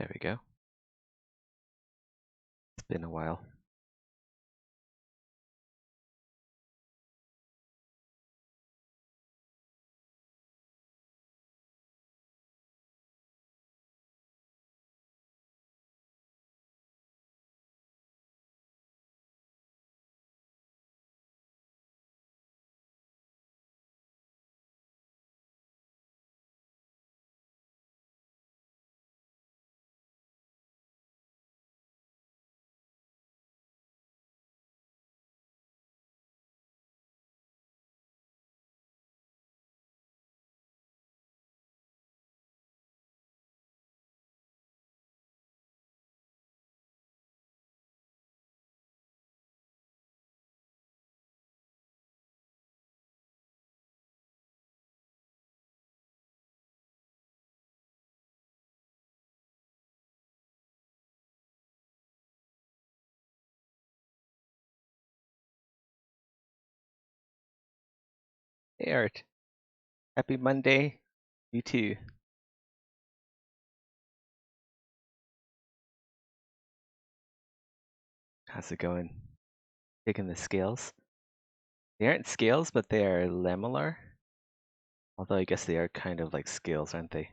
There we go. It's been a while. Hey Art, happy Monday. You too. How's it going? Taking the scales? They aren't scales, but they are lamellar. Although I guess they are kind of like scales, aren't they?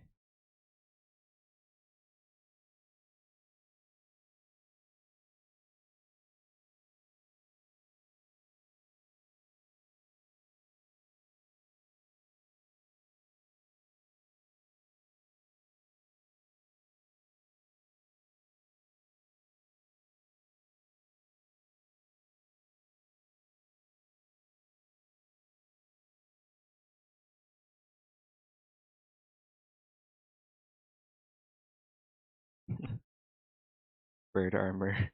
Bird armor.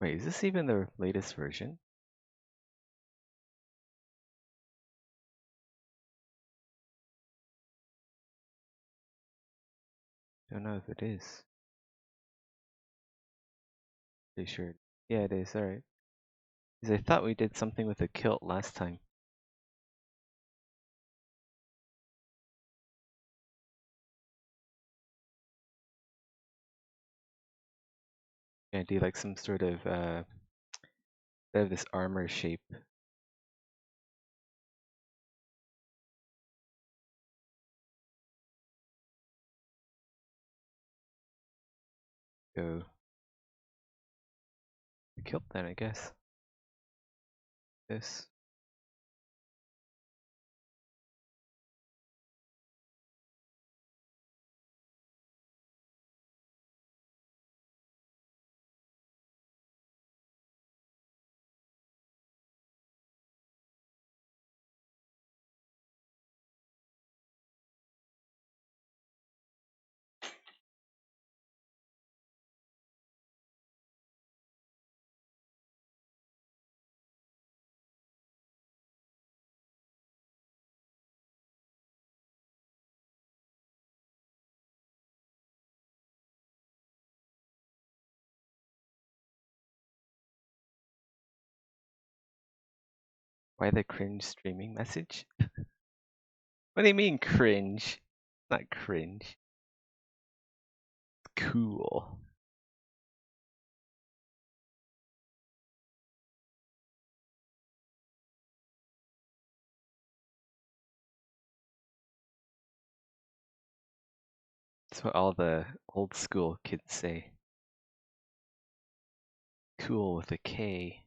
Wait, is this even the latest version? Don't know if it is. Pretty sure. Yeah, it is. Alright. Because I thought we did something with the kilt last time. Gonna do like some sort of they have this armor shape. Go the kilt then, I guess. This. Why the cringe streaming message? What do you mean cringe? Not cringe. Cool. That's what all the old school kids say. Cool with a K.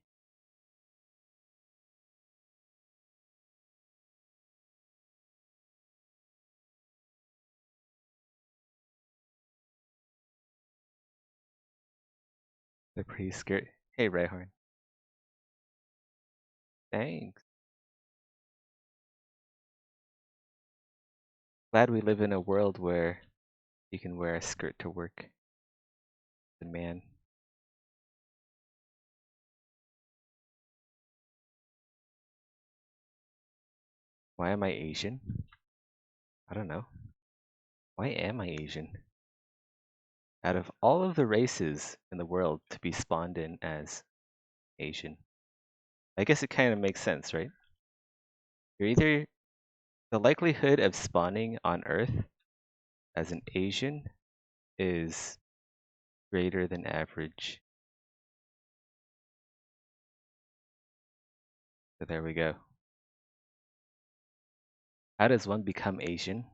They're pretty scared. Hey, Rayhorn. Thanks. Glad we live in a world where you can wear a skirt to work. The man. Why am I Asian? I don't know. Why am I Asian? Out of all of the races in the world to be spawned in as Asian, I guess it kind of makes sense, right? You're either the likelihood of spawning on Earth as an Asian is greater than average. So there we go. How does one become Asian?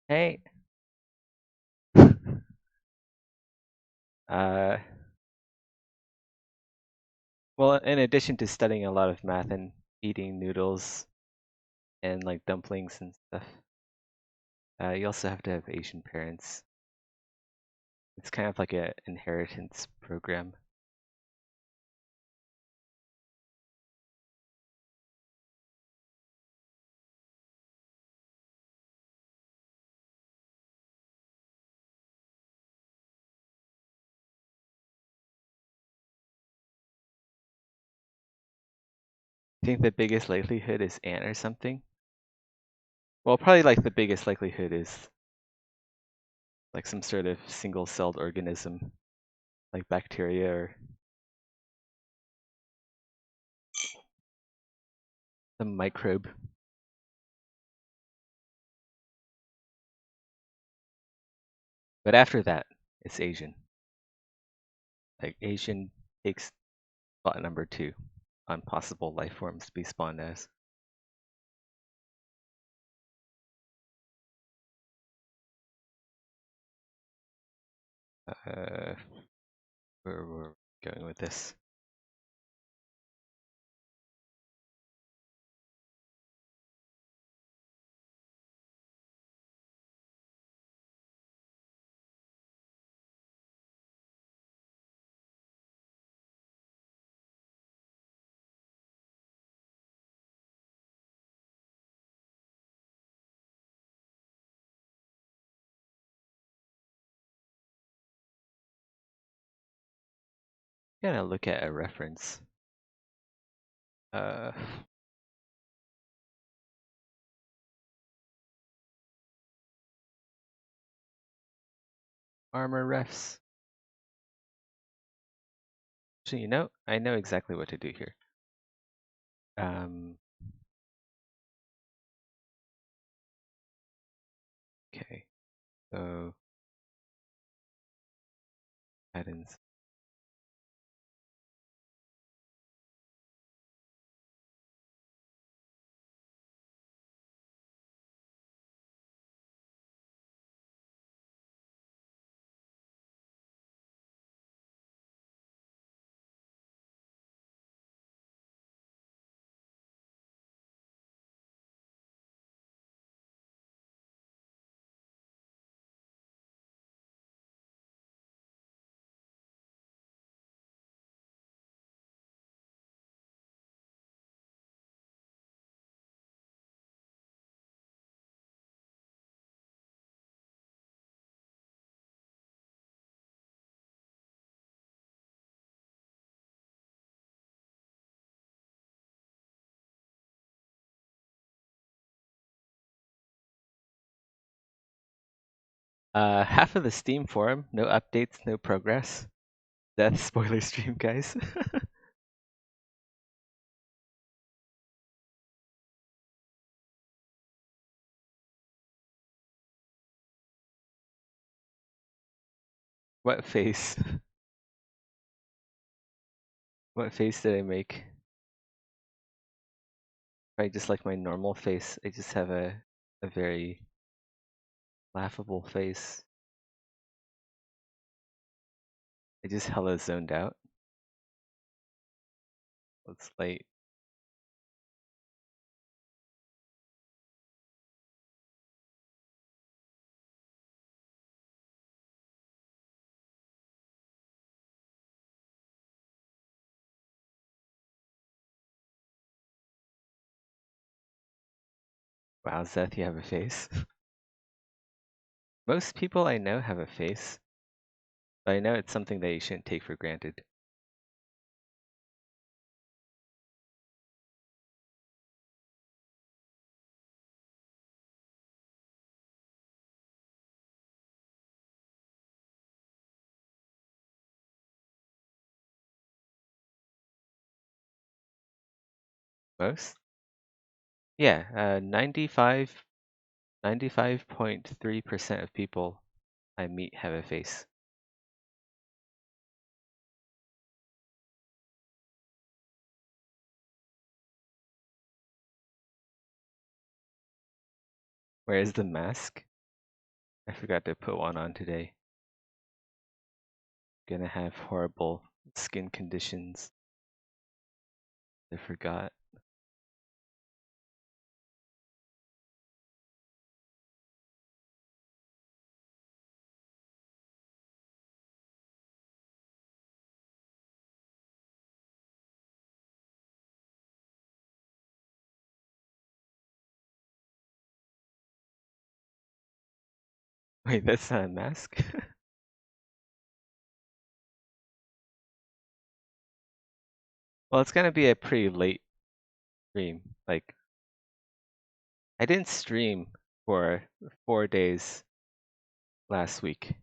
Hey. uh, well, in addition to studying a lot of math and eating noodles and like dumplings and stuff, you also have to have Asian parents. It's kind of like an inheritance program. I think the biggest likelihood is ant or something. Well, probably like the biggest likelihood is like some sort of single-celled organism, like bacteria or some microbe. But after that, it's Asian. Like Asian takes spot number 2 on possible life forms to be spawned as. Where we're going with this. Gonna look at a reference. Uh, Armour refs. Actually, you know, I know exactly what to do here. Okay, so add-ins. Half of the Steam forum, no updates, no progress. Death spoiler stream, guys. What face? What face did I make? Probably just like my normal face. I just have a very laughable face. I just hella zoned out. It's late. Wow, Zeth, you have a face. Most people I know have a face, but I know it's something that you shouldn't take for granted. Most? Yeah, 95.3% of people I meet have a face. Where is the mask? I forgot to put one on today. Gonna have horrible skin conditions. I forgot. Wait, that's not a mask? Well, it's gonna be a pretty late stream. Like, I didn't stream for 4 days last week.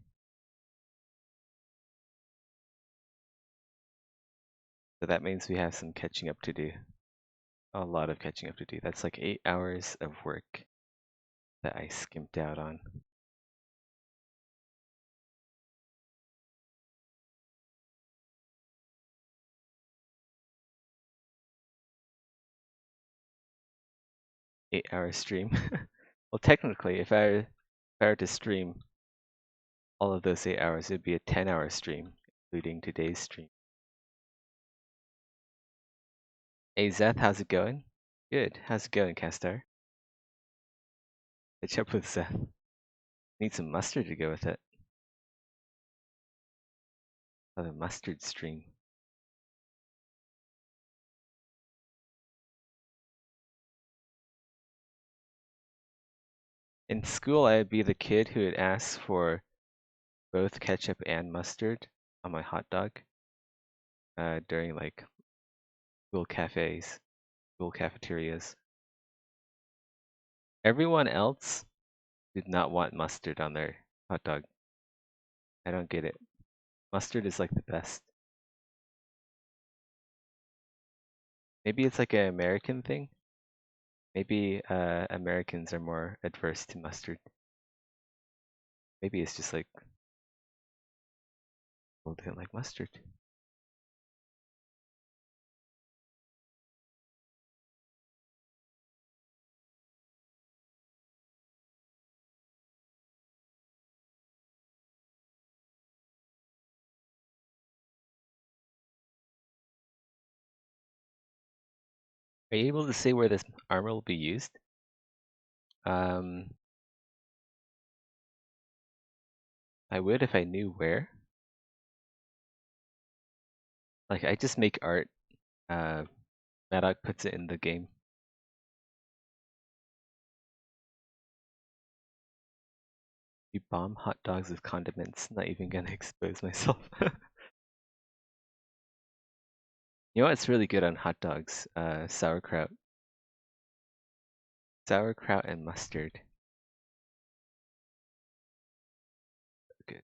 So that means we have some catching up to do. A lot of catching up to do. That's like 8 hours of work that I skimped out on. 8 hour stream. Well, technically, if I were to stream all of those 8 hours, it'd be a 10-hour stream, including today's stream. Hey, Zeth, how's it going? Good. How's it going, Castar? Catch up with Zeth. Need some mustard to go with it. Another mustard stream. In school, I'd be the kid who would ask for both ketchup and mustard on my hot dog during like school cafes, school cafeterias. Everyone else did not want mustard on their hot dog. I don't get it. Mustard is like the best. Maybe it's like an American thing. Maybe Americans are more adverse to mustard. Maybe it's just like people don't like mustard. Are you able to say where this armor will be used? Um, I would if I knew where. Like I just make art. Maddock puts it in the game. You bomb hot dogs with condiments. Not even gonna expose myself. You know what's really good on hot dogs? Sauerkraut. Sauerkraut and mustard. Good.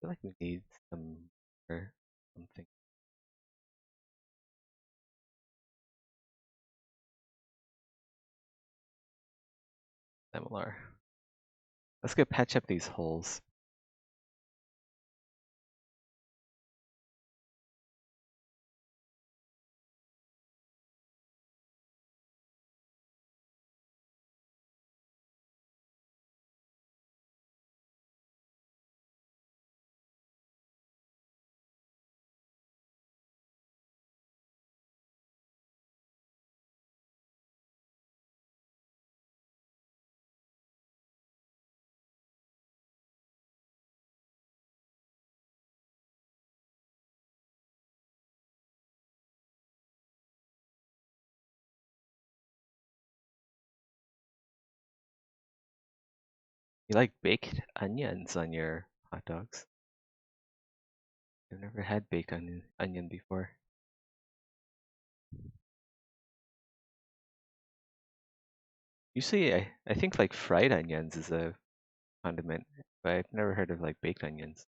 I feel like we need some or something similar. Let's go patch up these holes. You like baked onions on your hot dogs? I've never had baked onion before. Usually, I think like fried onions is a condiment, but I've never heard of like baked onions.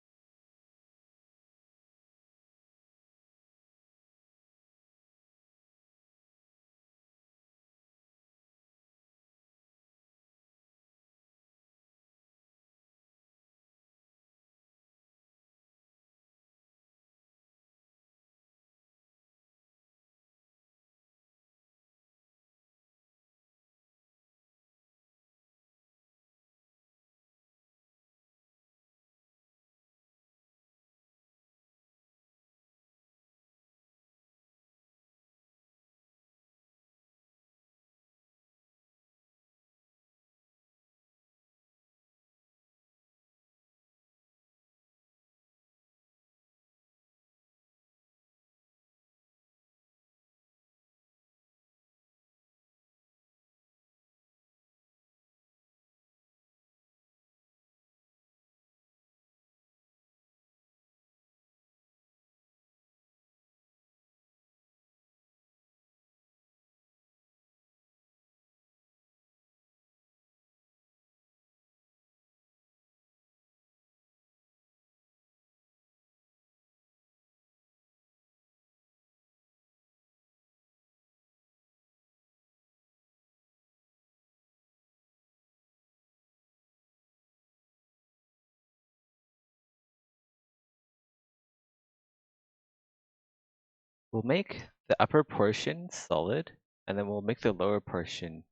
We'll make the upper portion solid, and then we'll make the lower portion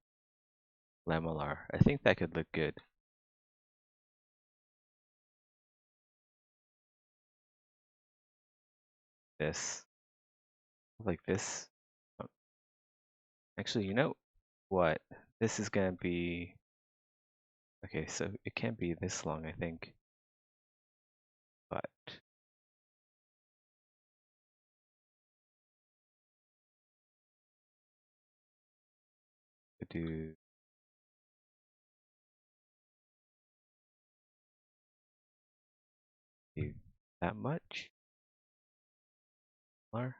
lamellar. I think that could look good. This, like this. Oh, actually, you know what? This is gonna be okay. So it can't be this long, I think. But to do that much more.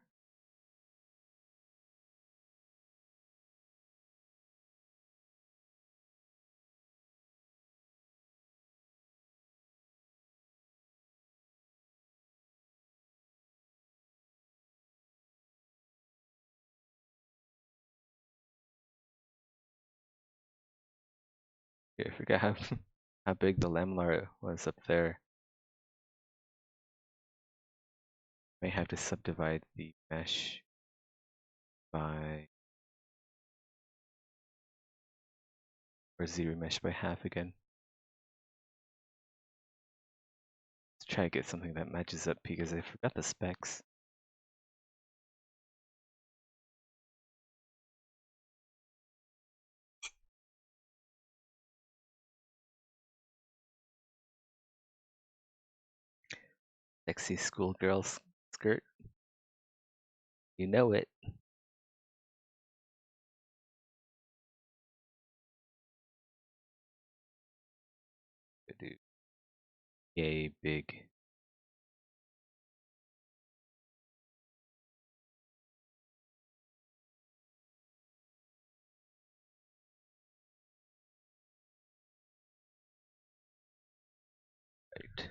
Okay, I forgot how how big the lamellar was up there. May have to subdivide the mesh by or zero mesh by half again. Let's try to get something that matches up because I forgot the specs. Sexy schoolgirl skirt. You know it. Dude. Yay, big. Right.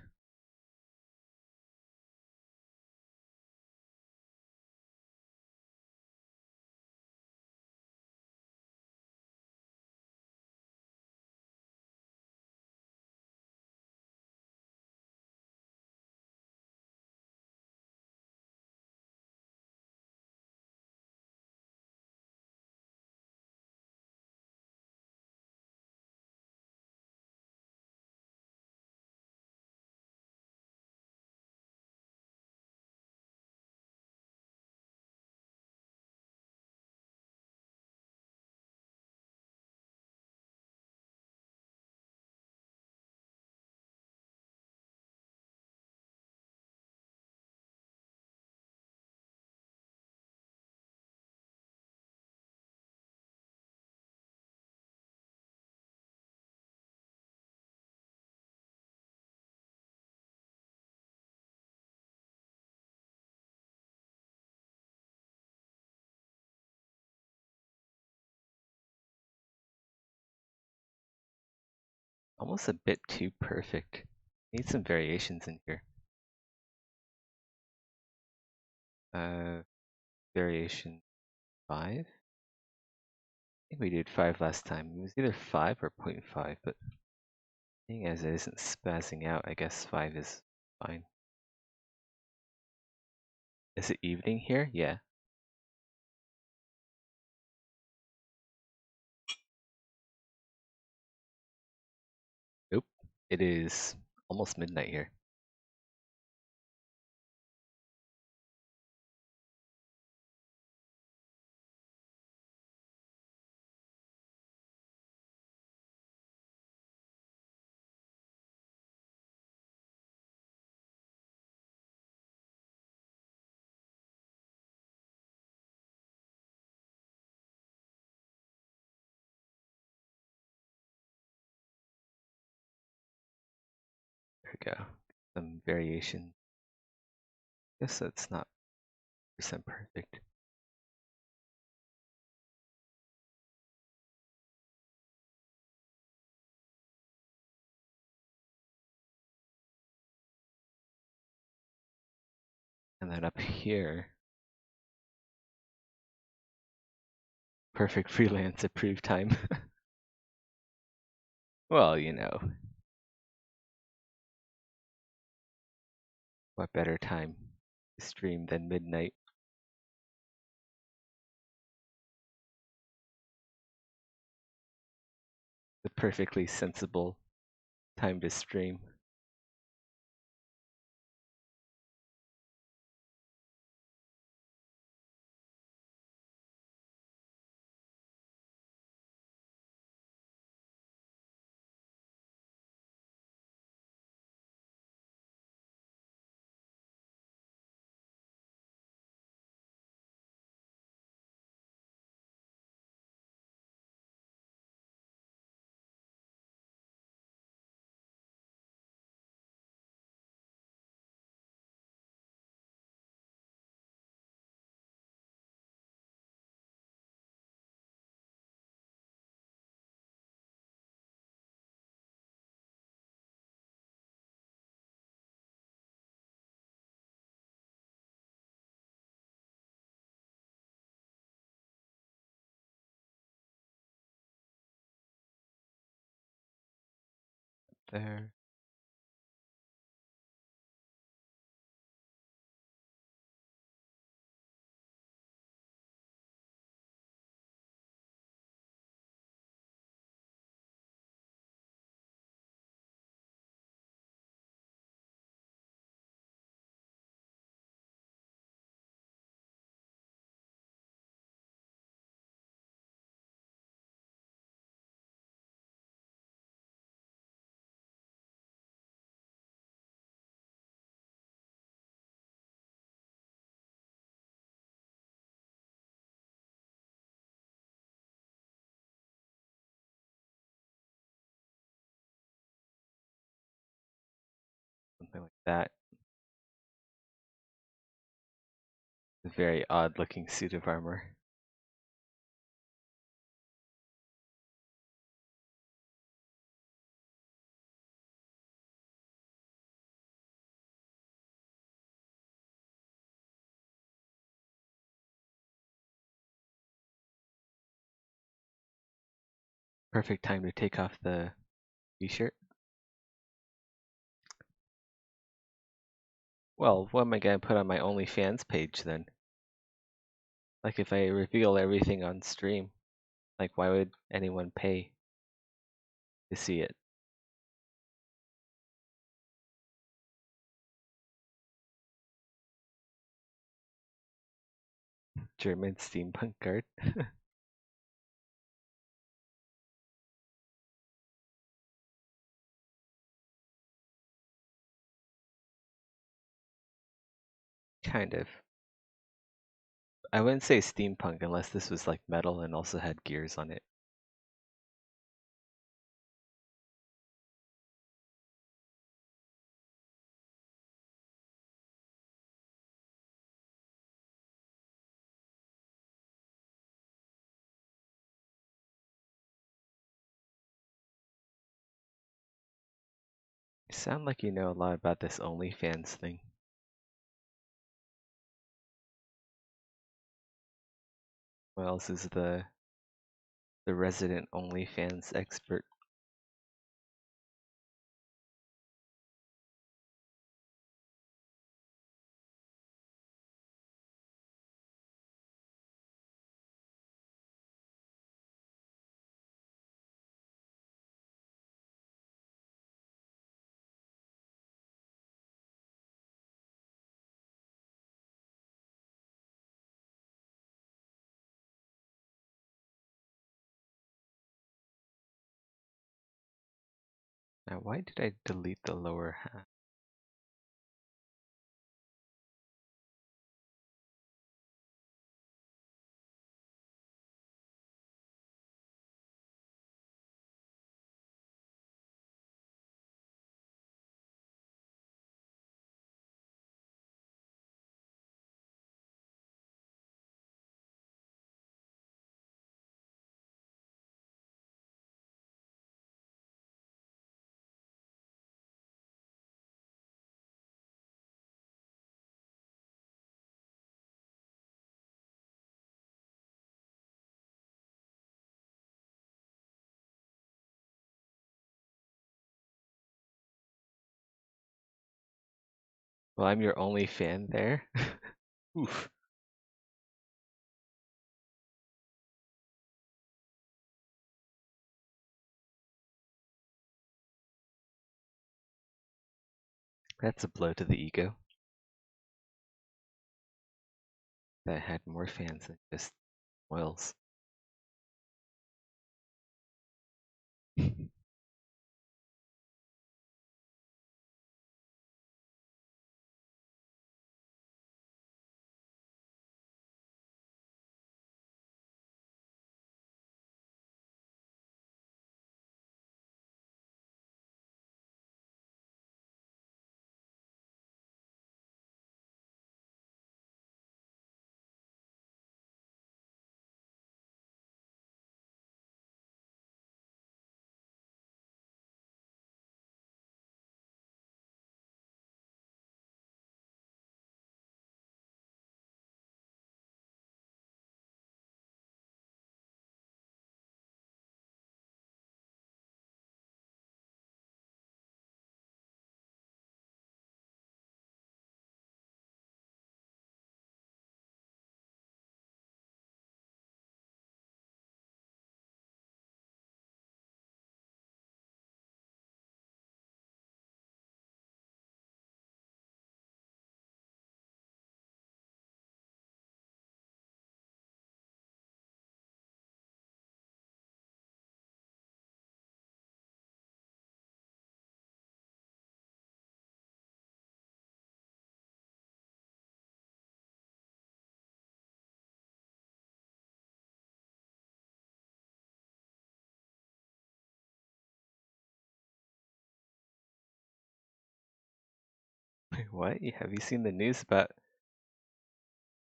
almost a bit too perfect. Need some variations in here. Variation 5? I think we did 5 last time. It was either 5 or 0.5, but seeing as it isn't spazzing out, I guess 5 is fine. Is it evening here? Yeah. Nope. It is almost midnight here. There we go. Some variation. Guess that's not percent perfect. And then up here, perfect freelance approved time. Well, you know, what better time to stream than midnight? The perfectly sensible time to stream. There. Something like that. A very odd looking suit of armor. Perfect time to take off the t-shirt. Well, what am I gonna put on my OnlyFans page then? Like if I reveal everything on stream, like why would anyone pay to see it? German steampunk guard. Kind of. I wouldn't say steampunk unless this was like metal and also had gears on it. You sound like you know a lot about this OnlyFans thing. Wells is the resident OnlyFans expert. Now, why did I delete the lower half? Well, I'm your only fan there. Oof. That's a blow to the ego. That had more fans than just Wells. What? Have you seen the news about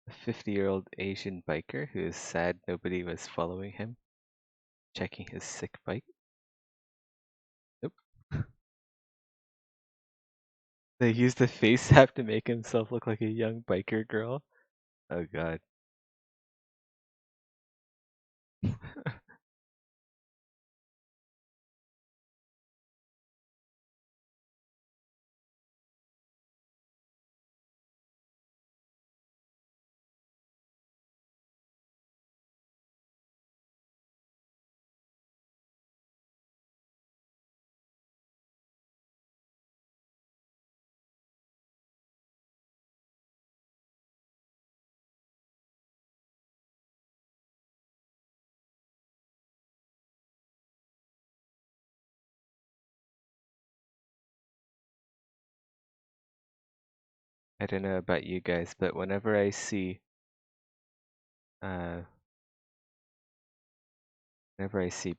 a 50-year-old Asian biker who is sad nobody was following him, checking his sick bike? Nope. They used the face app to make himself look like a young biker girl. Oh god. I don't know about you guys, but uh whenever I see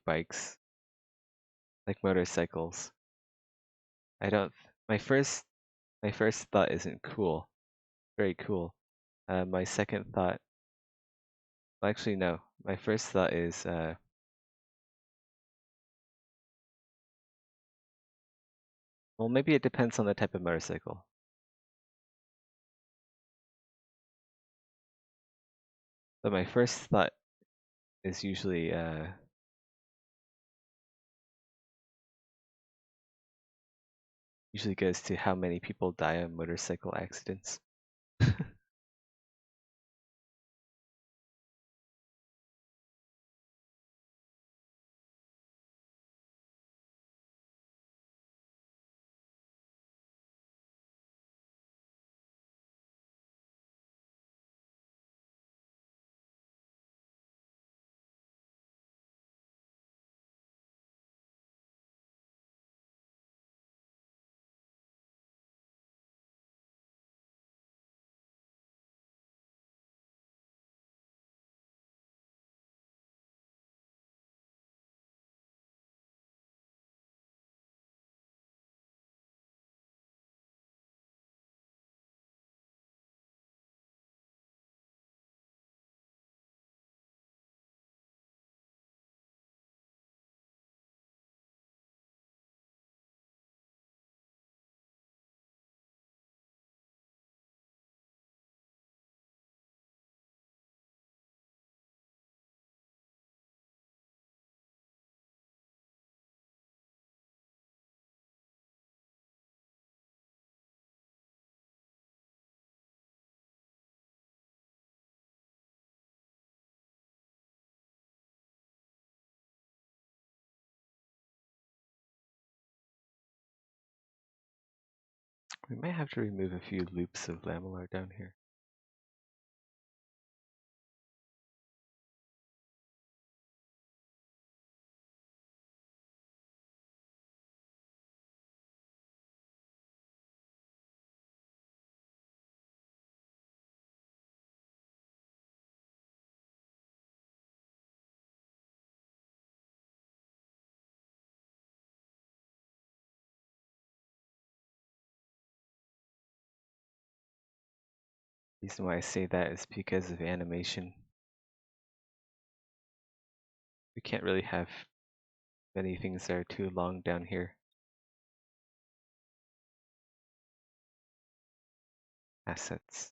bikes, like motorcycles, I don't my first thought isn't cool. Very cool. My second thought, well, actually no. My first thought is Well, maybe it depends on the type of motorcycle. But my first thought is usually goes to how many people die in motorcycle accidents. We might have to remove a few loops of lamellar down here. The reason why I say that is because of animation. We can't really have many things that are too long down here. Assets.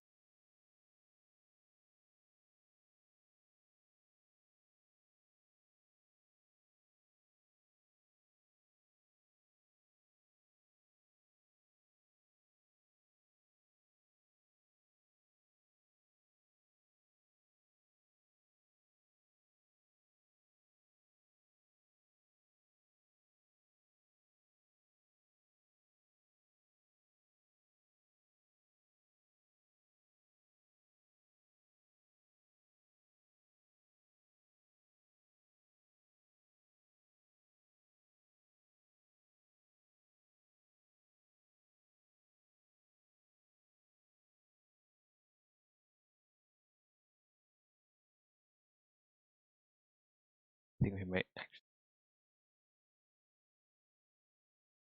I think we might actually,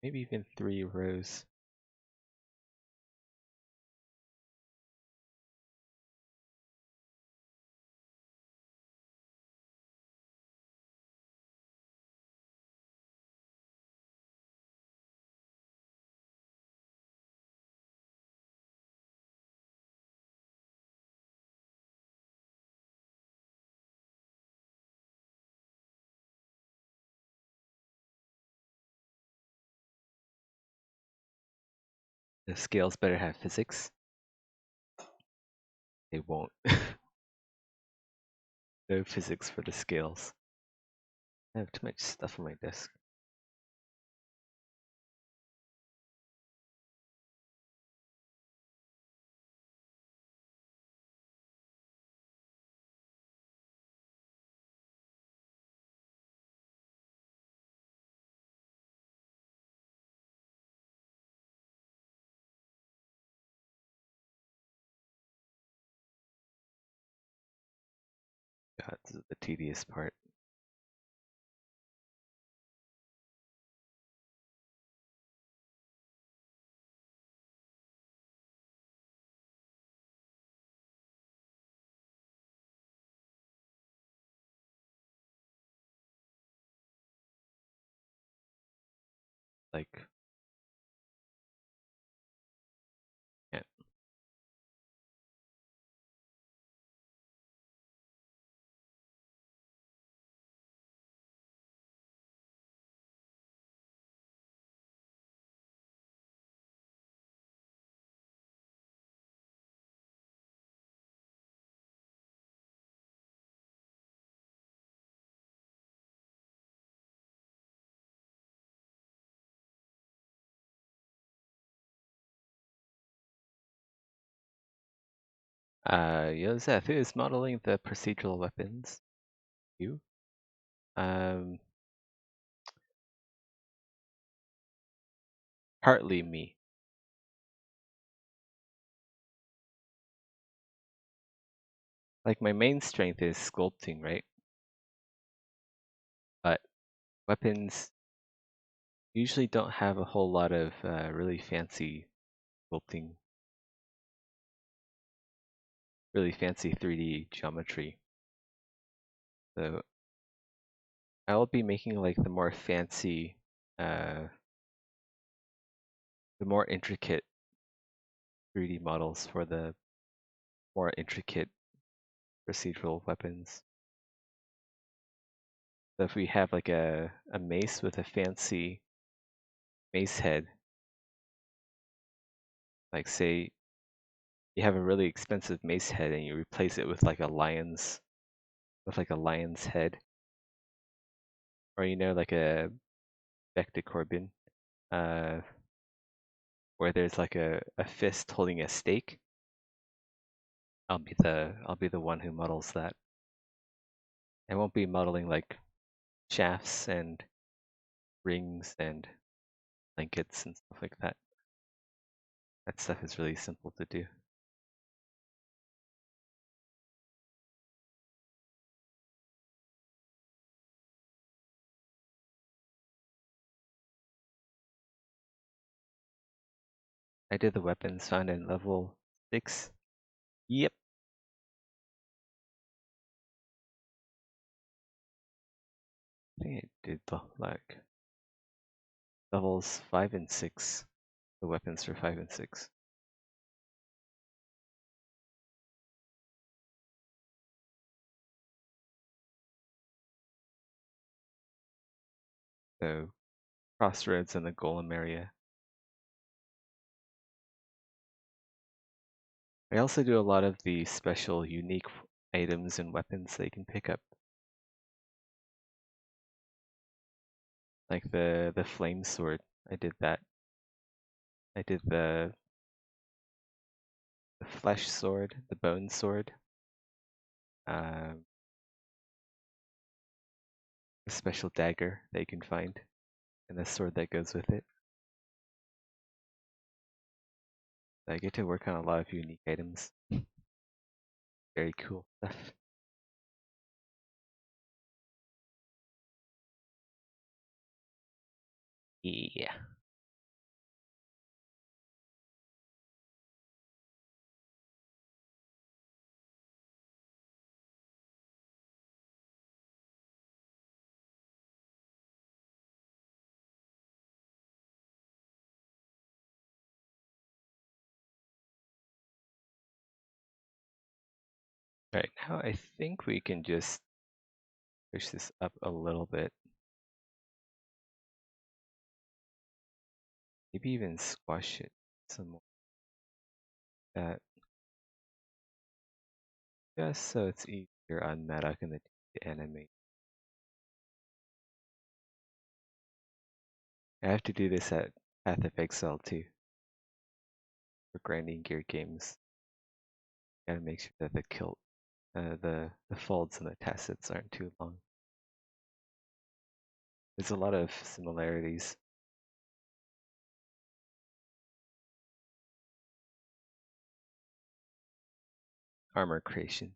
maybe even 3 rows. The scales better have physics. They won't. No physics for the scales. I have too much stuff on my desk. God, this is the tedious part. Like Joseph, who is modeling the procedural weapons? You? Um, Partly me. Like my main strength is sculpting, right? But weapons usually don't have a whole lot of really fancy sculpting, really fancy 3D geometry. So I'll be making like uh, the more intricate 3D models for the more intricate procedural weapons. So if we have like a mace with a fancy mace head, like say you have a really expensive mace head and you replace it with like a lion's head, or like a bec de Corbin, uh, where there's like a fist holding a stake. I'll be the one who models that. I won't be modeling like shafts and rings and blankets and stuff like that. That stuff is really simple to do. I did the weapons found in level 6. Yep. I think I did the like levels 5 and 6. The weapons for 5 and 6. So crossroads and the golem area. I also do a lot of the special unique items and weapons that you can pick up. Like the flame sword. I did that. I did the flesh sword, the bone sword, um, a special dagger that you can find, and the sword that goes with it. I get to work on a lot of unique items. Very cool stuff. Yeah. Right now, I think we can just push this up a little bit. Maybe even squash it some more. That just so it's easier on Madoc and the team to animate. I have to do this at Path of Exile too. For grinding gear games. Gotta make sure that the kilt, the folds and the tassets aren't too long. There's a lot of similarities. Armor creation.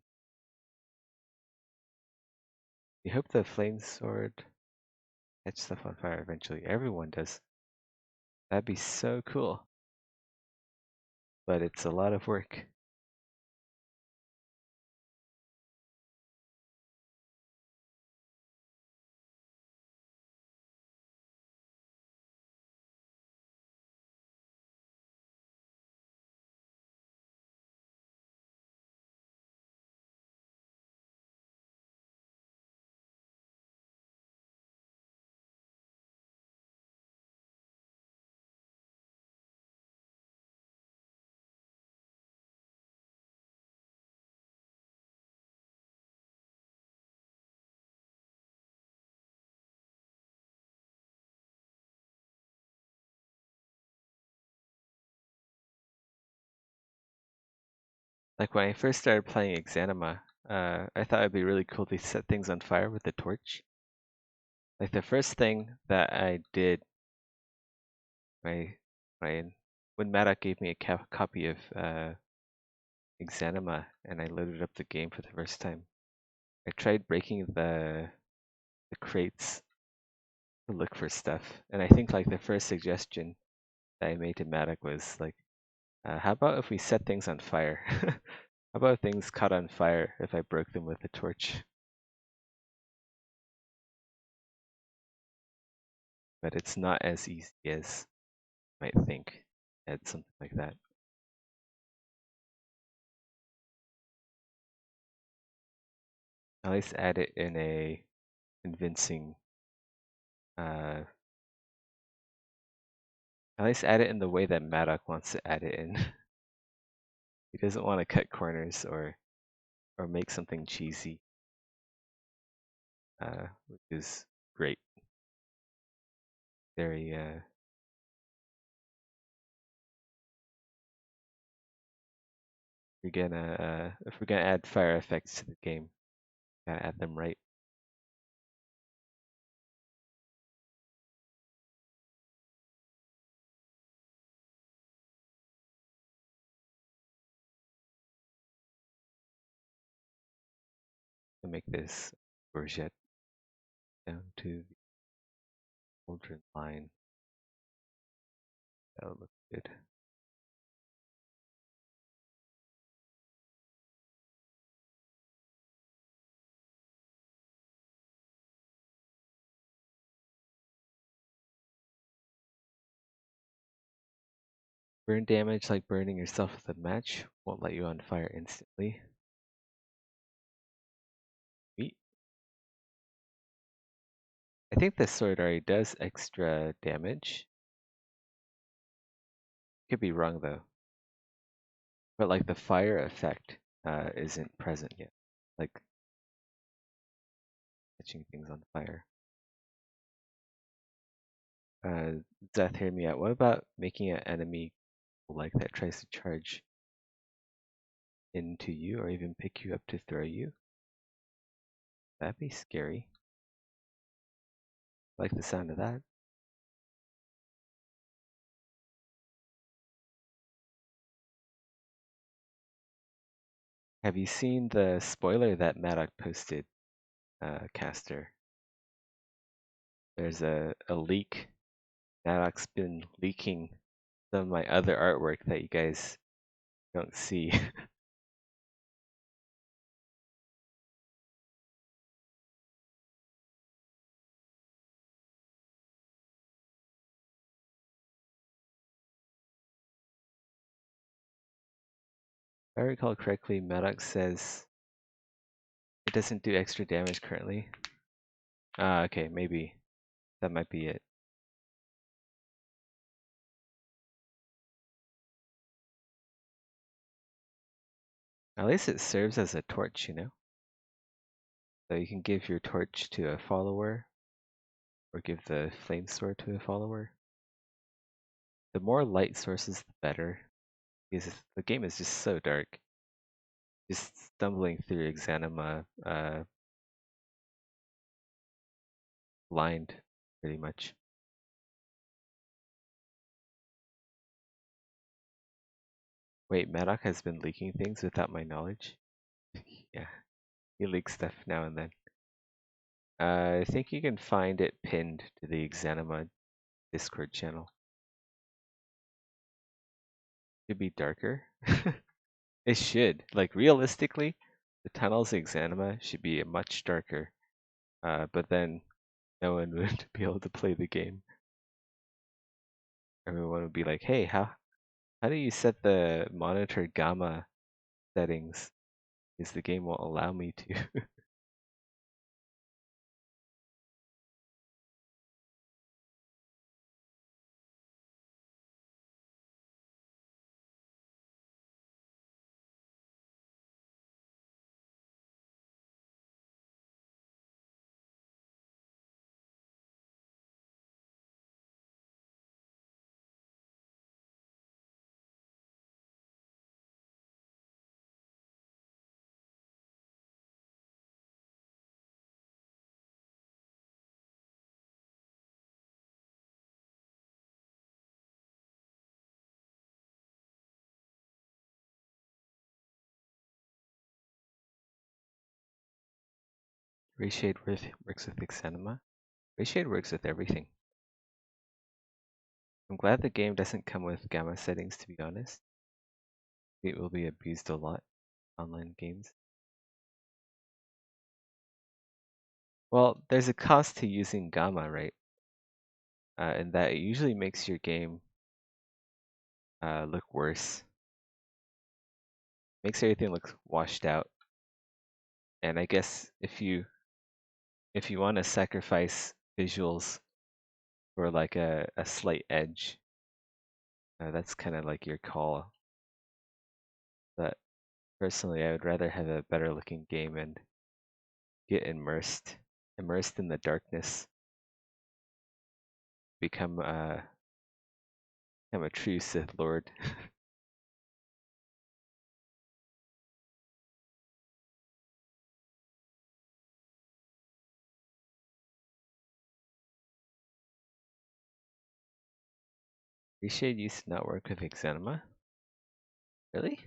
You hope the flame sword catch stuff on fire eventually. Everyone does. That'd be so cool. But it's a lot of work. Like when I first started playing Exanima, I thought it'd be really cool to set things on fire with a torch. Like the first thing that I did my my when Madak gave me a copy of Exanima and I loaded up the game for the first time, I tried breaking the crates to look for stuff. And I think like the first suggestion that I made to Madak was like, how about if we set things on fire? How about things caught on fire if I broke them with a torch? But it's not as easy as you might think. Add something like that. At least add it in a convincing. At least add it in the way that Madoc wants to add it in. He doesn't want to cut corners or make something cheesy, which is great. Very if we're gonna add fire effects to the game, gotta add them right. To make this courgette down to the cauldron line. That'll look good. Burn damage like burning yourself with a match won't light you on fire instantly. Sweet. I think this sword already does extra damage. Could be wrong though. But like the fire effect isn't present yet. Like catching things on fire. Death, hear me out. What about making an enemy like that tries to charge into you or even pick you up to throw you? That'd be scary. I like the sound of that. Have you seen the spoiler that Madoc posted, Caster? There's a leak. Madoc's been leaking some of my other artwork that you guys don't see. If I recall correctly, Madoc says it doesn't do extra damage currently. Ah, okay, maybe that might be it. At least it serves as a torch, you know? So you can give your torch to a follower or give the flame sword to a follower. The more light sources, the better. Because the game is just so dark. Just stumbling through Exanima blind, pretty much. Wait, Madoc has been leaking things without my knowledge? Yeah, he leaks stuff now and then. I think you can find it pinned to the Exanima Discord channel. Should be darker. It should. Like realistically, the tunnels in Exanima should be much darker. But then no one would be able to play the game. Everyone would be like, "Hey, how do you set the monitor gamma settings? Because the game won't allow me to." Rayshade works with Exanima. Rayshade works with everything. I'm glad the game doesn't come with gamma settings, to be honest. It will be abused a lot online games. Well, there's a cost to using gamma, right? In that it usually makes your game look worse. Makes everything look washed out. And I guess if you want to sacrifice visuals for like a slight edge, that's kind of like your call. But personally, I would rather have a better looking game and get immersed in the darkness, become a true Sith Lord. Reshade used to not work with Exanima? Really?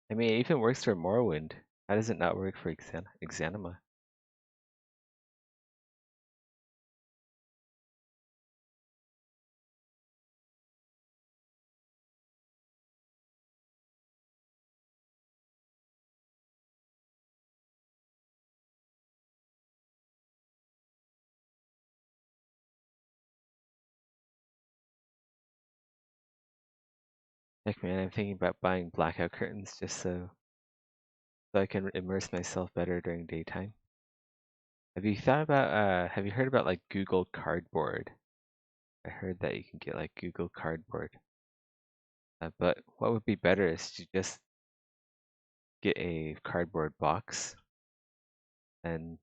I mean, it even works for Morrowind. How does it not work for Exanima? Heck man, I'm thinking about buying blackout curtains just so I can immerse myself better during daytime. Have you heard about like Google Cardboard? I heard that you can get like Google Cardboard. But what would be better is to just get a cardboard box and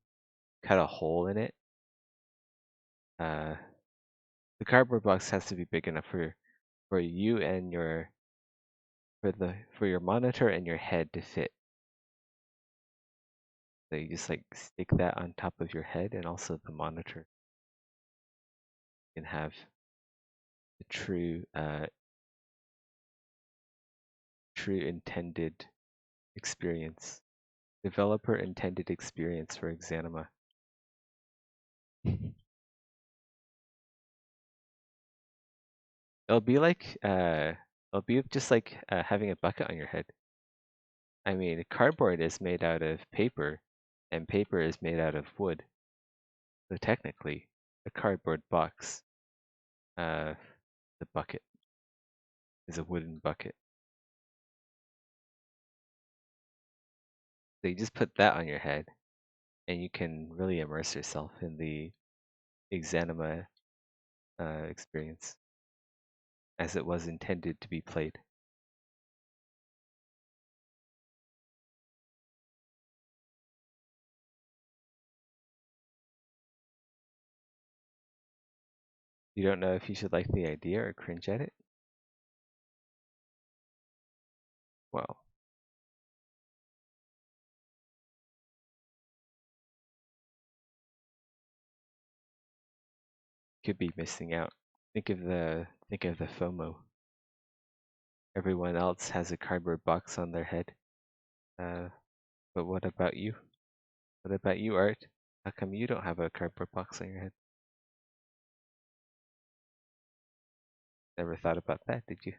cut a hole in it. The cardboard box has to be big enough for you and for your monitor and your head to fit. So you just like stick that on top of your head and also the monitor. You can have the true intended experience. Developer intended experience for Exanima. It'll be like it'll be just like having a bucket on your head. I mean, cardboard is made out of paper, and paper is made out of wood. So technically, a cardboard box, the bucket is a wooden bucket. So you just put that on your head, and you can really immerse yourself in the Exanima experience as it was intended to be played. You don't know if you should like the idea or cringe at it? Well, could be missing out. Think of the FOMO. Everyone else has a cardboard box on their head. But what about you? What about you, Art? How come you don't have a cardboard box on your head? Never thought about that, did you?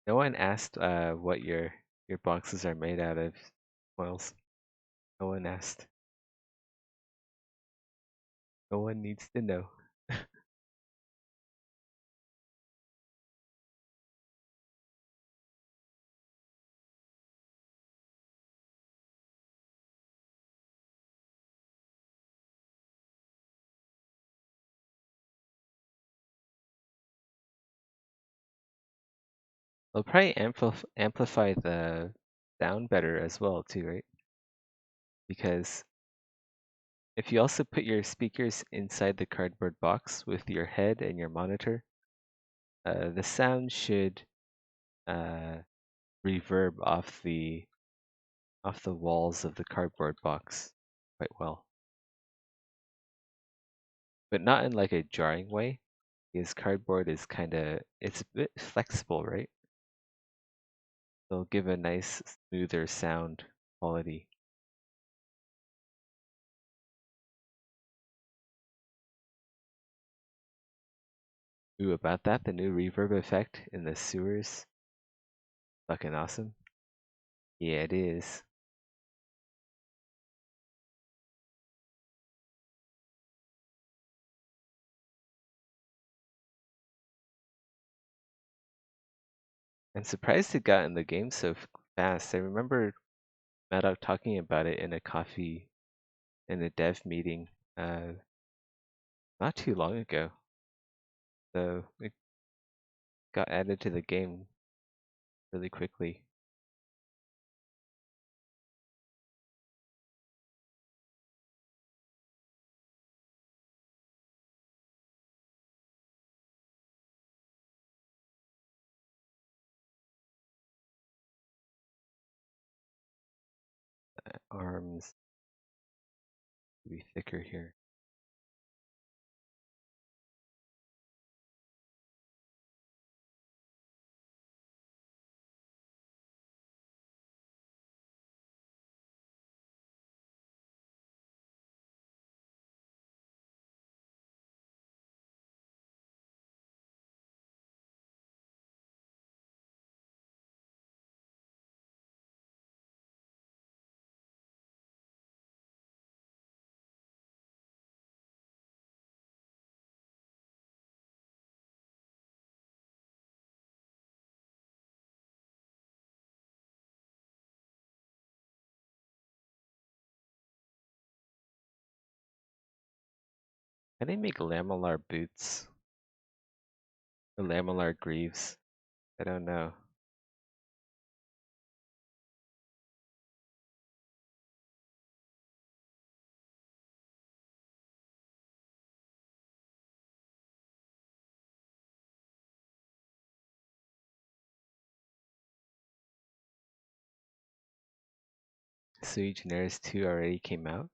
No one asked what your boxes are made out of, Miles. No one asked. No one needs to know. They'll probably amplify the sound better as well, too, right? Because if you also put your speakers inside the cardboard box with your head and your monitor, the sound should uh, reverb off the walls of the cardboard box quite well, but not in like a jarring way. Because cardboard is it's a bit flexible, right? It'll give a nice, smoother sound quality. Ooh, about that, the new reverb effect in the sewers. Fucking awesome. Yeah, it is. I'm surprised it got in the game so fast. I remember Maddock talking about it in a dev meeting, not too long ago. So it got added to the game really quickly. Arms to be thicker here. Can they make lamellar boots? Or lamellar greaves? I don't know. Sui Generis 2 already came out?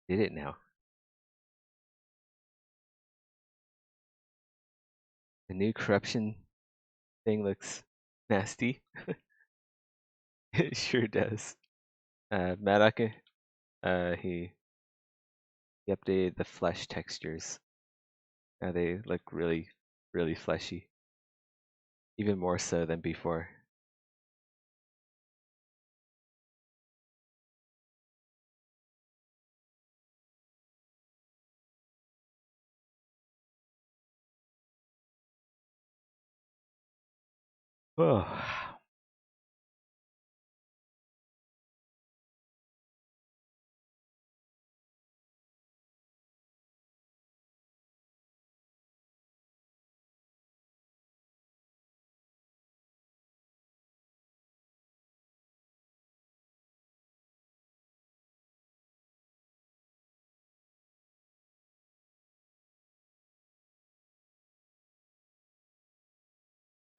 Did it now? The new corruption thing looks nasty. It sure does. Maddock, he updated the flesh textures. Now they look really, really fleshy. Even more so than before. Oh.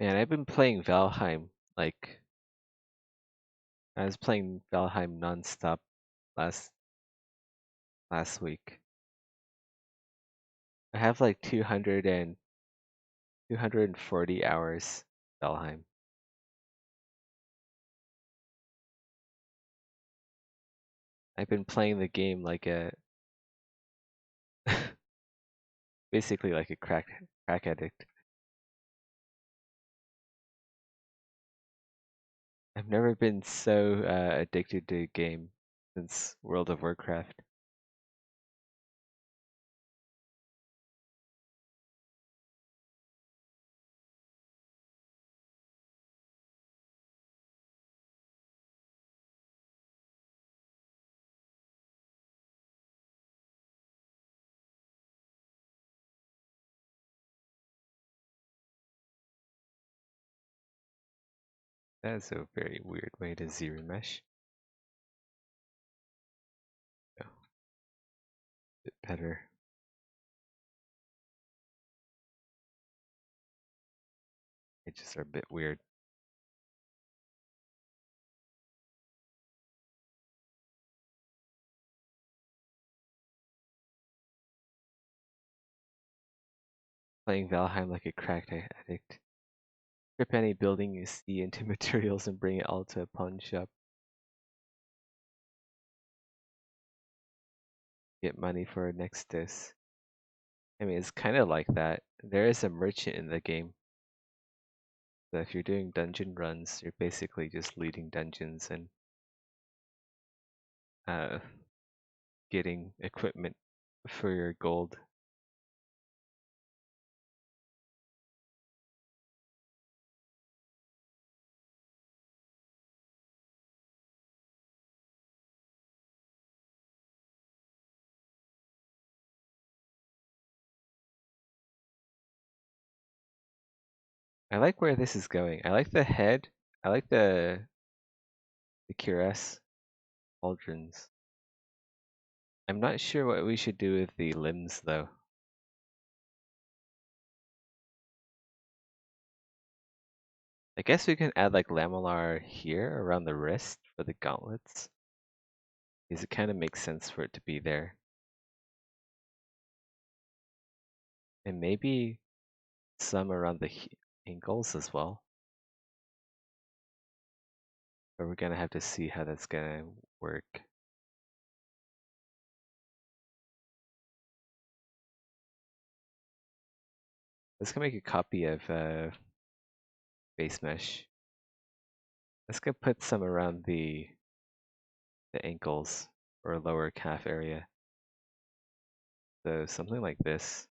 Man, I've been playing Valheim. Like, I was playing Valheim nonstop last last week. I have like 240 hours Valheim. I've been playing the game like a basically like a crack addict. I've never been so addicted to a game since World of Warcraft. That's a very weird way to zero mesh. Oh, a bit better. It just are a bit weird. Playing Valheim like a cracked addict. Strip any building you see into materials and bring it all to a pawn shop. Get money for our next disc. I mean, it's kind of like that. There is a merchant in the game. So if you're doing dungeon runs, you're basically just looting dungeons and uh, getting equipment for your gold. I like where this is going. I like the head. I like the cuirass pauldrons. I'm not sure what we should do with the limbs though. I guess we can add like lamellar here around the wrist for the gauntlets. Because it kind of makes sense for it to be there. And maybe some around the ankles as well. But we're gonna have to see how that's gonna work. Let's go make a copy of base mesh. Let's go put some around the ankles or lower calf area. So something like this.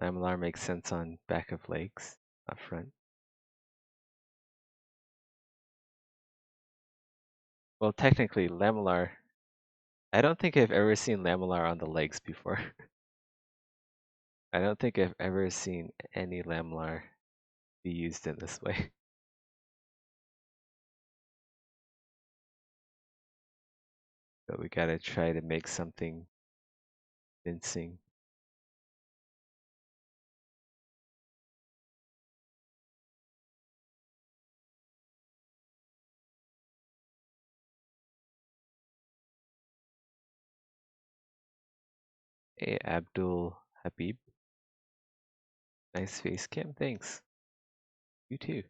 Lamellar makes sense on back of legs, not front. Well, technically, lamellar. I don't think I've ever seen lamellar on the legs before. I don't think I've ever seen any lamellar be used in this way. But we gotta try to make something convincing. Hey, Abdul Habib. Nice face cam, thanks. You too.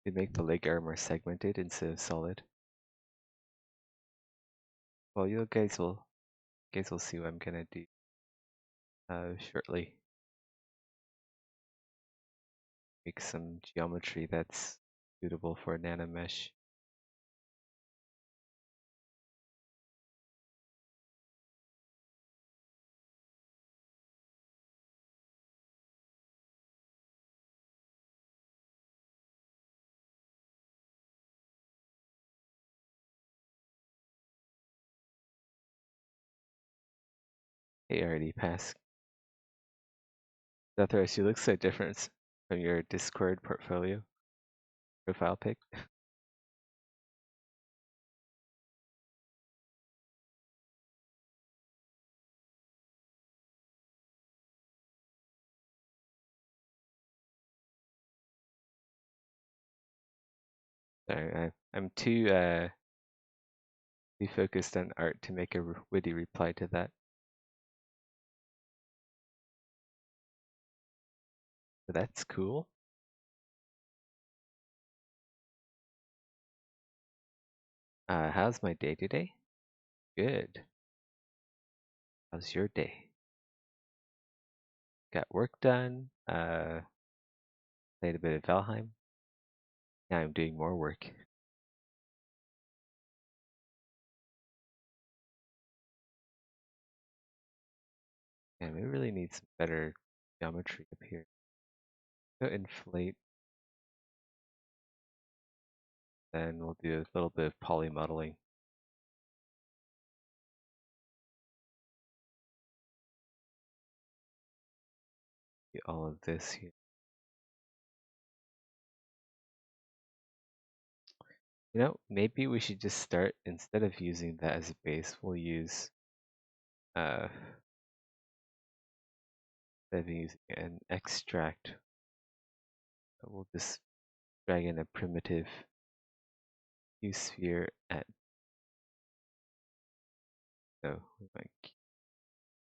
To make the leg armor segmented instead of solid. Well, you guys will see what I'm gonna do shortly. Make some geometry that's suitable for nanomesh. Hey, already passed. Zathras, you look so different from your Discord profile pic. Sorry, I'm too focused on art to make a witty reply to that. But that's cool. How's my day today? Good. How's your day? Got work done. Played a bit of Valheim. Now I'm doing more work. And we really need some better geometry up here. So inflate. Then we'll do a little bit of poly modeling. Get all of this here. You know, maybe we should just start, instead of using that as a base, we'll use uh instead of using an extract, But we'll just drag in a primitive hue sphere at like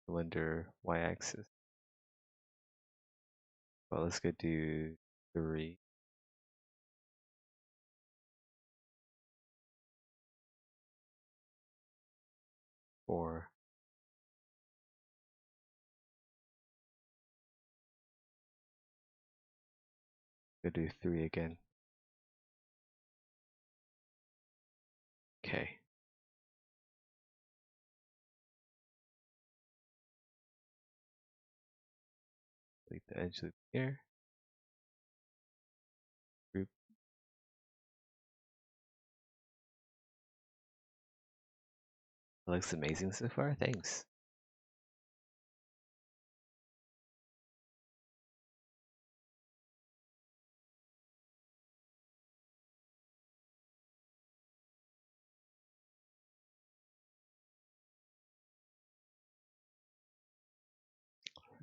cylinder y-axis. Well, let's go do 3. 4. Go do 3 again. Okay. Delete the edge loop here. Group. That looks amazing so far. Thanks.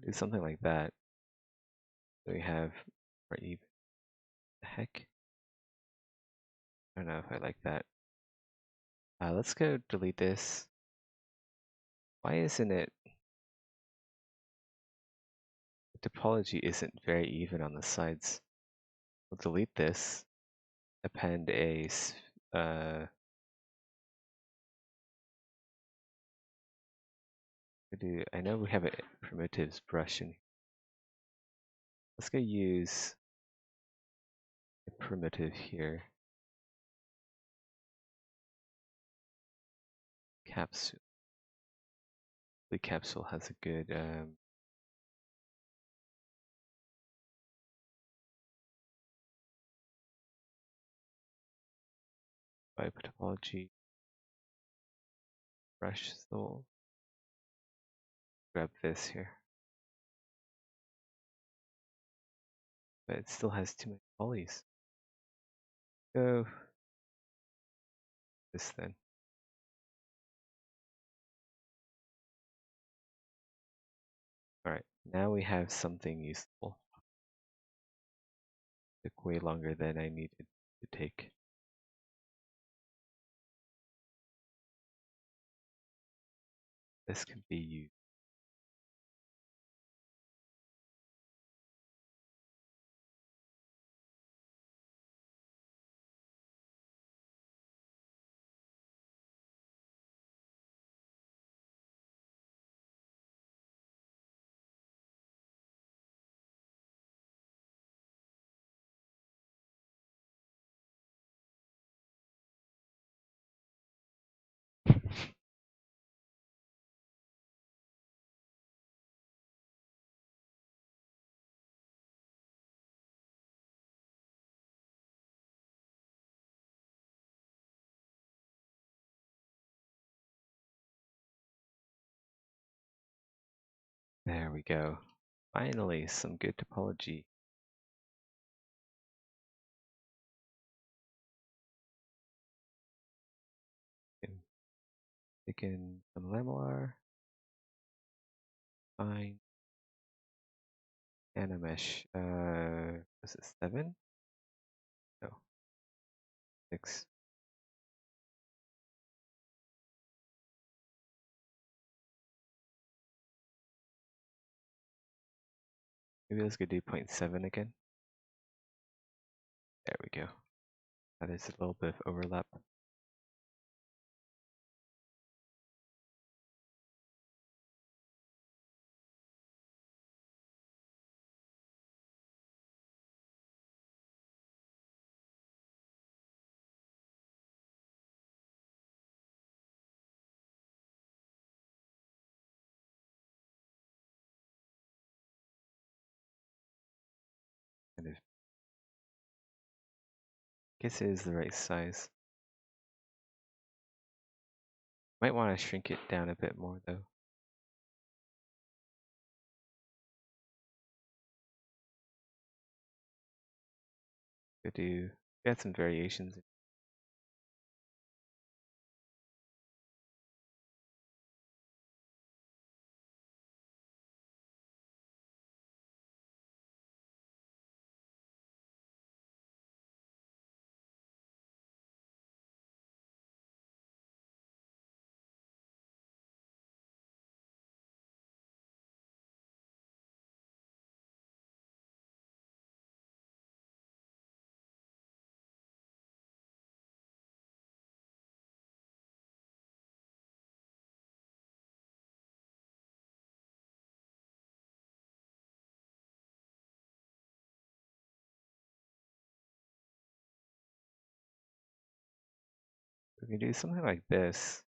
Do something like that. So we have our even. The heck? I don't know if I like that. Let's go delete this. Why isn't it? The topology isn't very even on the sides. We'll delete this. Append a. I know we have a primitives brush in. Let's go use a primitive here. Capsule. The capsule has a good vibe topology brush. So we'll grab this here, but it still has too many polys. Go this then. All right, now we have something useful. Took way longer than I needed to take. This can be used. There we go. Finally, some good topology. Take in some lamellar. Fine. Animesh. Was it 7? No. 6. Maybe let's go do 0.7 again. There we go. Now there's a little bit of overlap. Kind of. Guess it is the right size. Might want to shrink it down a bit more though. Got some variations. We can do something like this.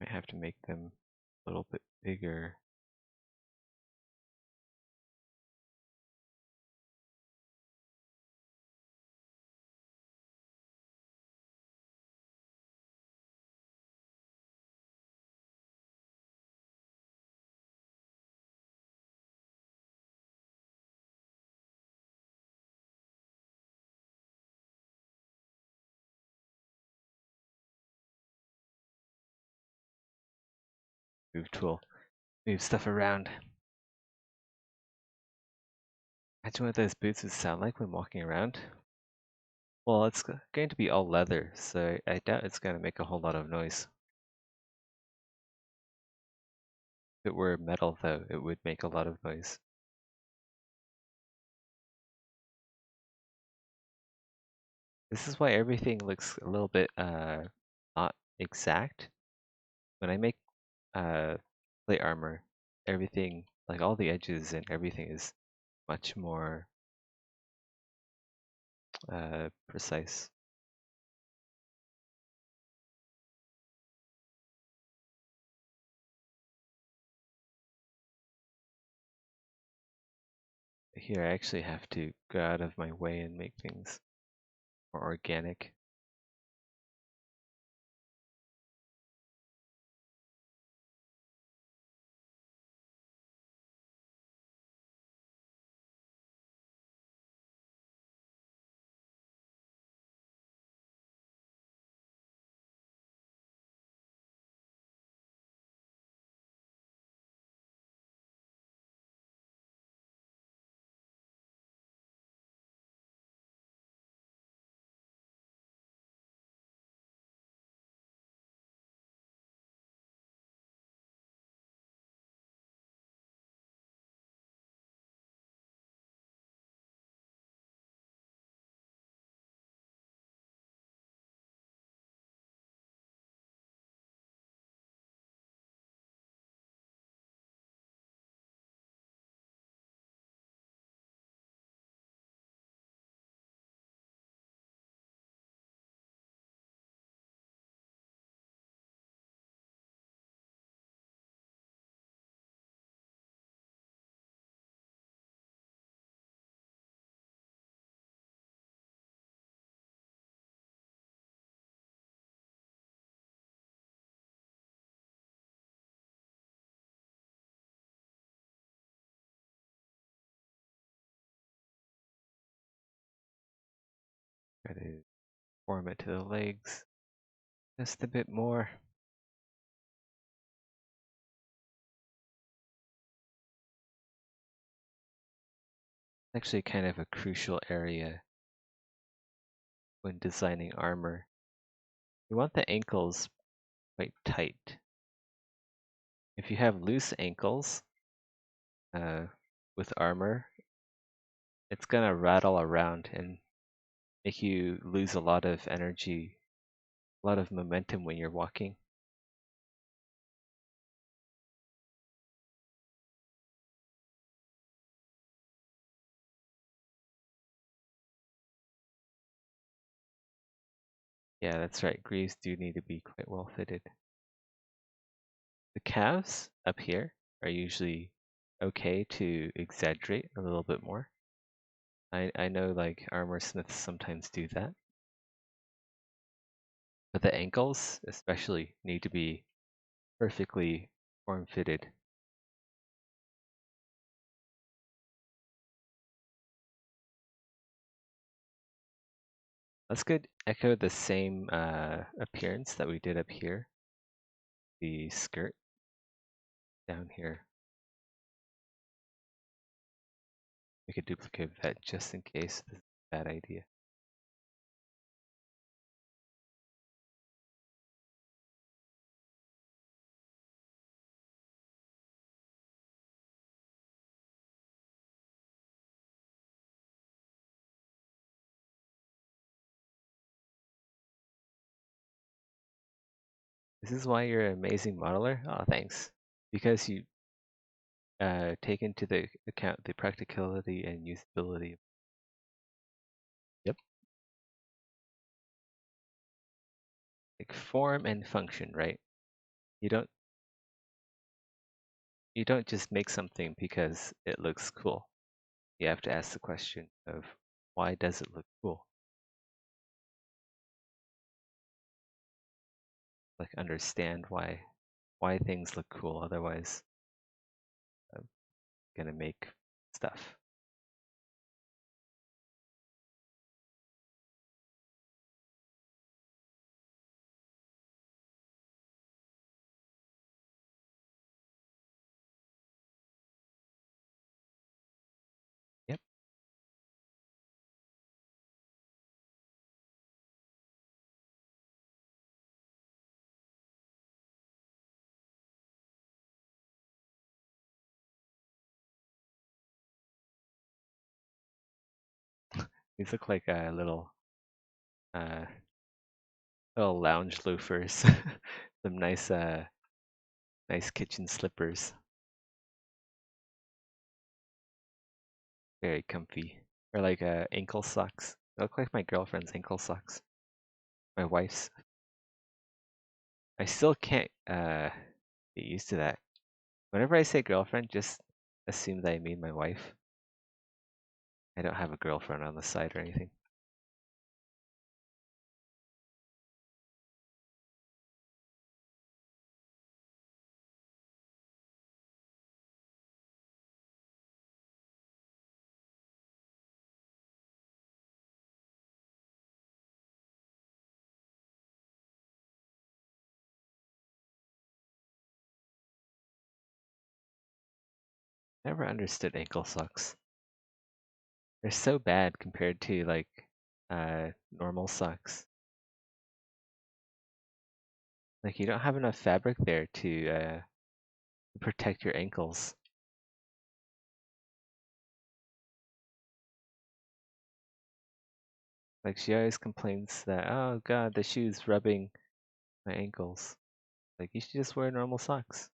I have to make them a little bit bigger. Move tool. Move stuff around. Imagine what those boots would sound like when walking around. Well, it's going to be all leather, so I doubt it's going to make a whole lot of noise. If it were metal, though, it would make a lot of noise. This is why everything looks a little bit not exact. When I make plate armor, everything, like all the edges and everything is much more precise. Here I actually have to go out of my way and make things more organic. Try to form it to the legs just a bit more. Actually, kind of a crucial area when designing armor. You want the ankles quite tight. If you have loose ankles with armor, it's gonna rattle around and make you lose a lot of energy, a lot of momentum when you're walking. Yeah, that's right. Greaves do need to be quite well fitted. The calves up here are usually okay to exaggerate a little bit more. I know like armor smiths sometimes do that. But the ankles especially need to be perfectly form fitted. Let's go echo the same appearance that we did up here. The skirt down here. Make a duplicate of that just in case this is a bad idea. This is why you're an amazing modeler? Oh, thanks. Because you take into the account the practicality and usability. Yep. Like form and function, right? You don't you don't just make something because it looks cool. You have to ask the question of why does it look cool? Like understand why things look cool. Otherwise, I'm gonna make stuff. Yep. These look like uh little lounge loafers. Some nice kitchen slippers. Very comfy. Or like ankle socks. They look like my girlfriend's ankle socks. My wife's. I still can't get used to that. Whenever I say girlfriend, just assume that I mean my wife. I don't have a girlfriend on the side or anything. Never understood ankle socks. They're so bad compared to like normal socks. Like you don't have enough fabric there to protect your ankles. Like she always complains that, oh god, the shoe's rubbing my ankles. Like you should just wear normal socks.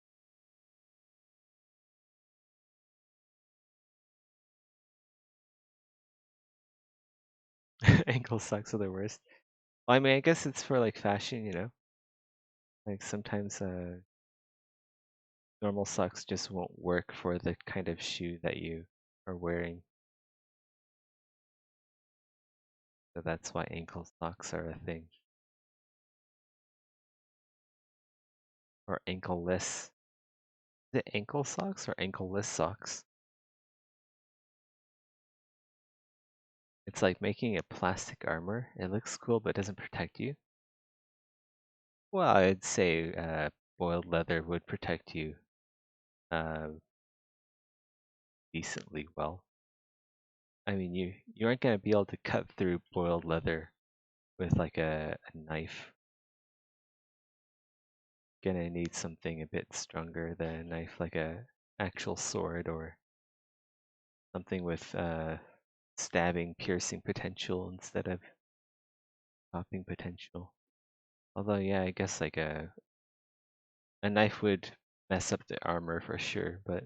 Ankle socks are the worst. Well, I mean, I guess it's for like fashion, you know. Like sometimes normal socks just won't work for the kind of shoe that you are wearing. So that's why ankle socks are a thing. Or ankleless. Is it ankle socks or ankleless socks? It's like making a plastic armor. It looks cool, but doesn't protect you. Well, I'd say boiled leather would protect you uh, decently well. I mean, you aren't gonna be able to cut through boiled leather with like a knife. Gonna need something a bit stronger than a knife, like a actual sword or something with stabbing, piercing potential instead of chopping potential. Although, yeah, I guess like a knife would mess up the armor for sure, but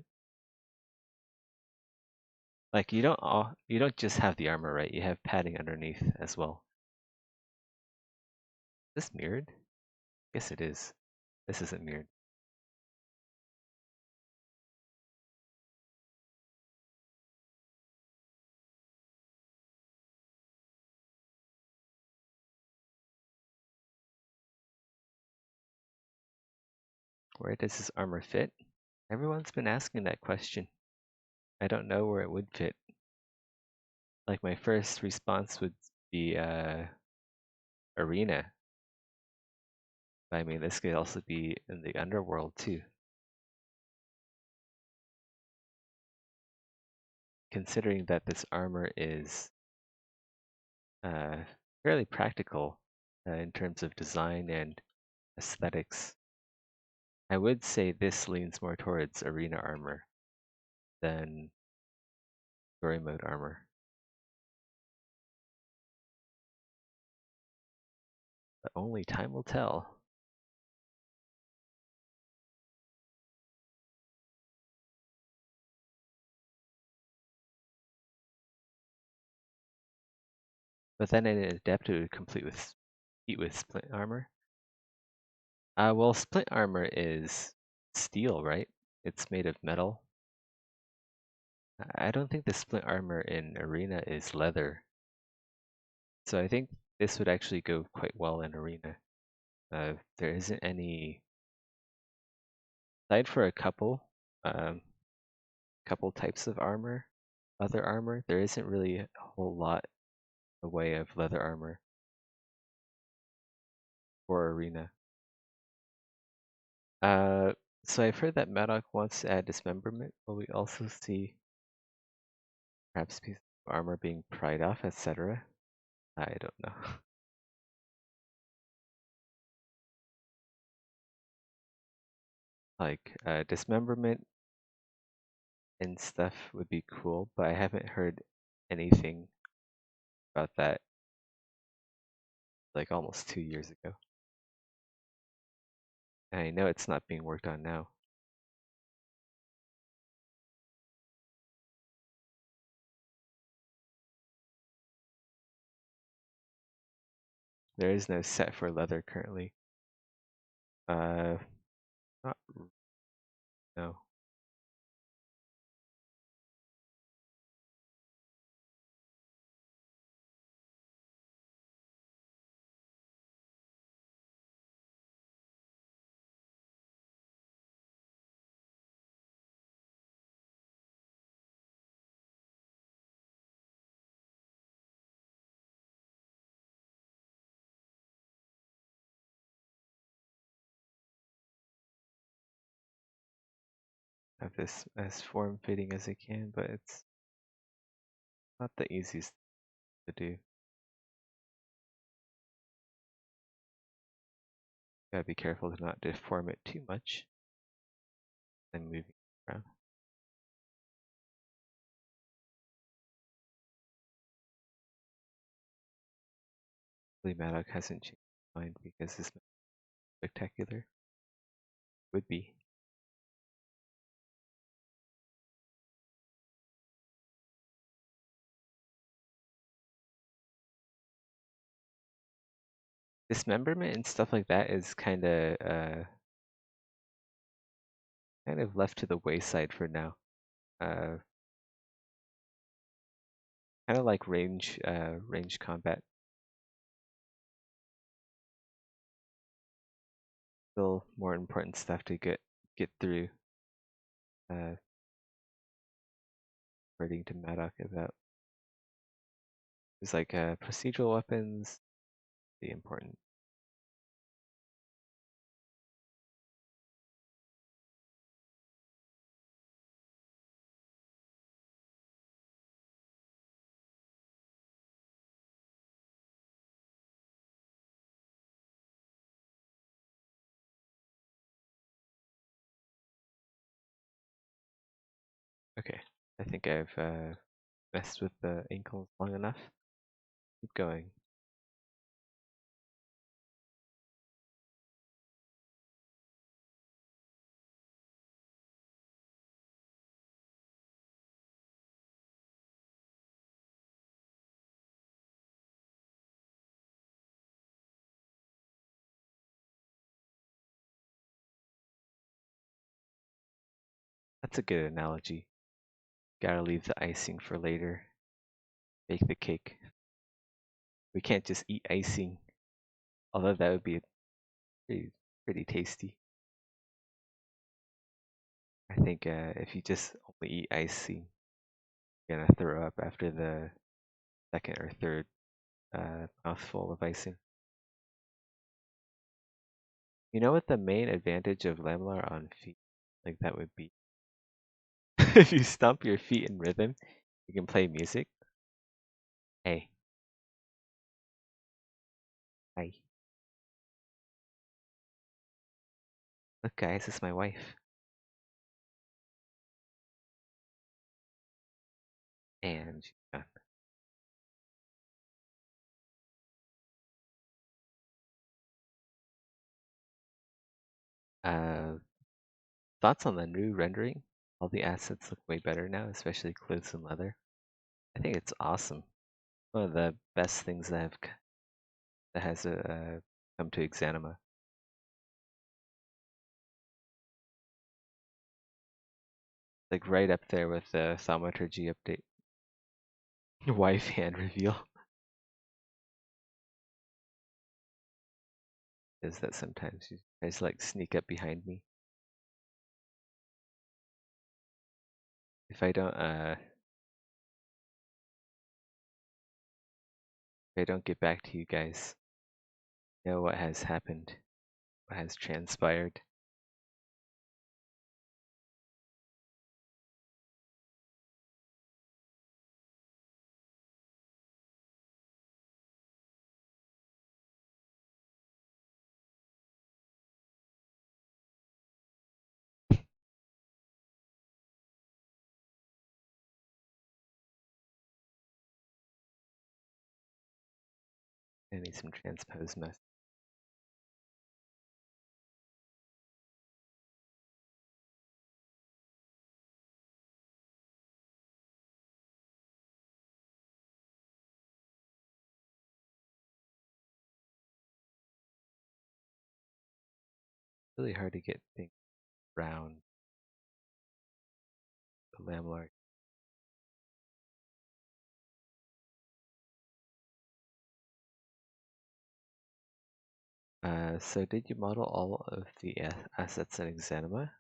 like you don't just have the armor, right? You have padding underneath as well. Is this mirrored? Yes, it is. This isn't mirrored. Where does this armor fit? Everyone's been asking that question. I don't know where it would fit. Like my first response would be arena. But I mean, this could also be in the underworld too. Considering that this armor is uh, fairly practical in terms of design and aesthetics, I would say this leans more towards arena armor than story mode armor. But only time will tell. But then in Adepted, it would compete with Splint Armor. Well, Splint Armor is steel, right? It's made of metal. I don't think the Splint Armor in Arena is leather. So I think this would actually go quite well in Arena. There isn't any, aside for a um, couple types of armor, other armor, there isn't really a whole lot in the way of leather armor for Arena. Uh, so I've heard that Madoc wants to add dismemberment. Will we also see perhaps pieces of armor being pried off, etc.? I don't know. Like dismemberment and stuff would be cool, but I haven't heard anything about that like almost 2 years ago. And I know it's not being worked on now. There is no set for leather currently. Uh, not no. Have this as form fitting as I can, but it's not the easiest to do. Gotta be careful to not deform it too much and moving it around. Hopefully Madoc hasn't changed his mind because this might be spectacular. Would be. Dismemberment and stuff like that is kind of left to the wayside for now. Uh, kind of like range combat. Still more important stuff to get through. Writing to Madoc about. It's like procedural weapons, be important. Okay, I think I've messed with the ankles long enough. Keep going. That's a good analogy. Gotta leave the icing for later. Bake the cake. We can't just eat icing, although that would be pretty tasty. I think if you just only eat icing, you're gonna throw up after the second or third mouthful of icing. You know what the main advantage of Lamlar on feet like that would be? If you stomp your feet in rhythm, you can play music. Hey, hi. Look guys, it's my wife. And she's gone. Uh, Thoughts on the new rendering? All the assets look way better now, especially clothes and leather. I think it's awesome. One of the best things that has come to Exanima. Like right up there with the thaumaturgy update. Wife hand reveal is that sometimes you guys like sneak up behind me. If I don't if I don't get back to you guys, you know what has happened, what has transpired. I need some transpose mess. Really hard to get things round the lamellar. So did you model all of the assets in Exanima?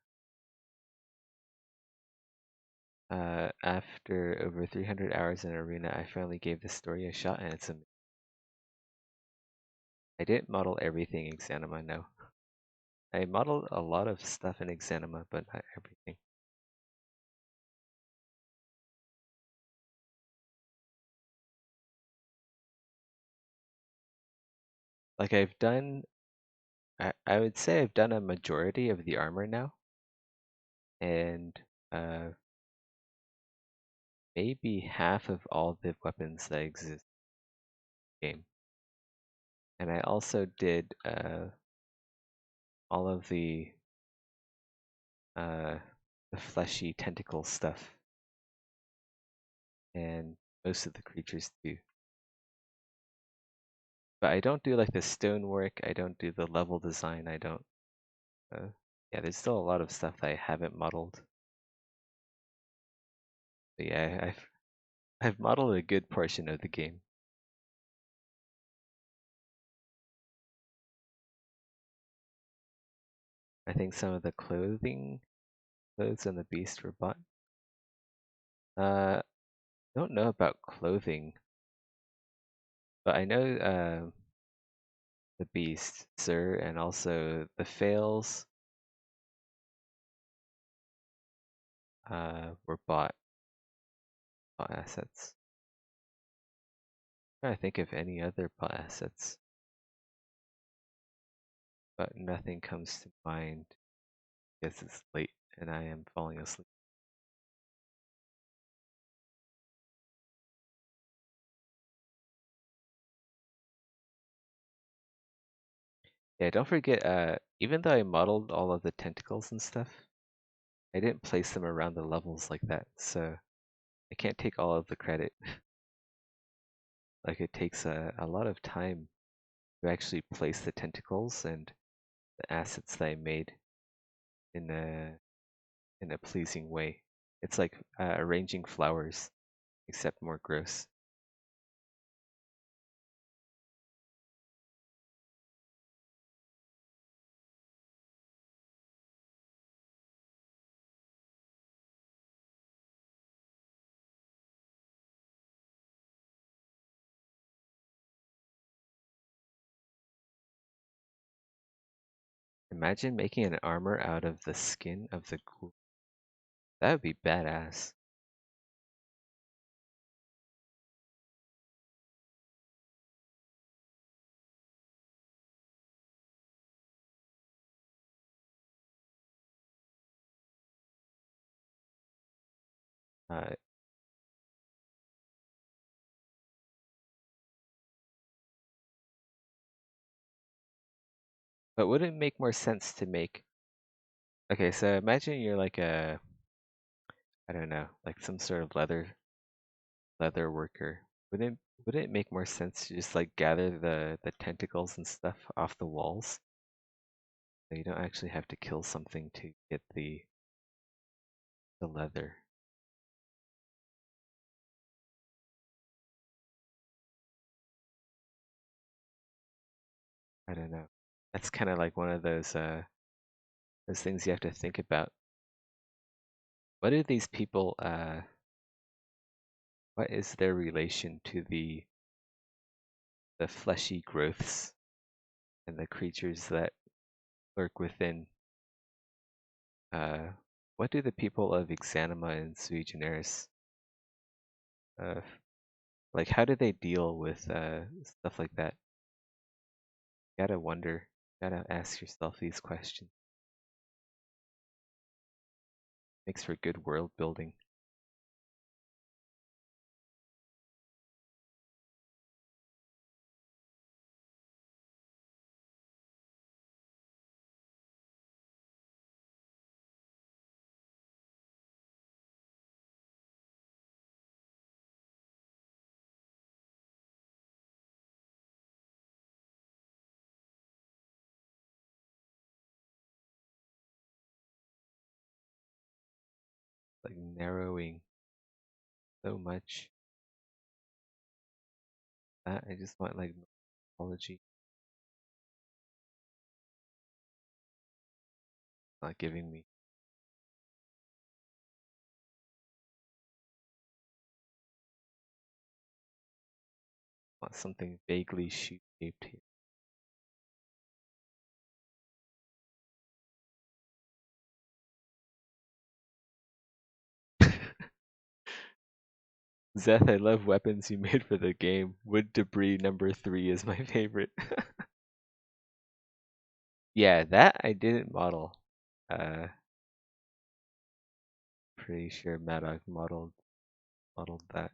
After over 300 hours in Arena, I finally gave the story a shot, and I didn't model everything in Exanima, no. I modeled a lot of stuff in Exanima, but not everything. Like I would say I've done a majority of the armor now, and uh, maybe half of all the weapons that exist in the game. And I also did all of uh, the fleshy tentacle stuff, and most of the creatures too. But I don't do like the stonework. I don't do the level design. I don't. Yeah, there's still a lot of stuff that I haven't modeled. But yeah, I've modeled a good portion of the game. I think some of the clothes on the beast were bought. Don't know about clothing, but I know the beast, sir, and also the fails were bought assets. I'm trying to think of any other bought assets, but nothing comes to mind. Guess it's late and I am falling asleep. Yeah, don't forget, even though I modeled all of the tentacles and stuff, I didn't place them around the levels like that, so I can't take all of the credit. Like it takes a lot of time to actually place the tentacles and the assets that I made in a pleasing way. It's like arranging flowers, except more gross. Imagine making an armor out of the skin of the ghoul. That would be badass. Uh, but would it make more sense to make? Okay, so imagine you're like I don't know, like some sort of leather worker. Would it make more sense to just like gather the tentacles and stuff off the walls? So you don't actually have to kill something to get the leather. I don't know. That's kind of like one of those things you have to think about. What do these people what is their relation to the fleshy growths and the creatures that lurk within? Uh, what do the people of Exanima and sui generis uh, like? How do they deal with stuff like that? Gotta wonder. Gotta ask yourself these questions. Makes for good world building. Like narrowing so much. That I just want like mythology, not giving me. Want something vaguely shoe-shaped here. Zeth, I love weapons you made for the game. Wood debris number 3 is my favorite. Yeah, that I didn't model. Uh, pretty sure Maddock modeled that.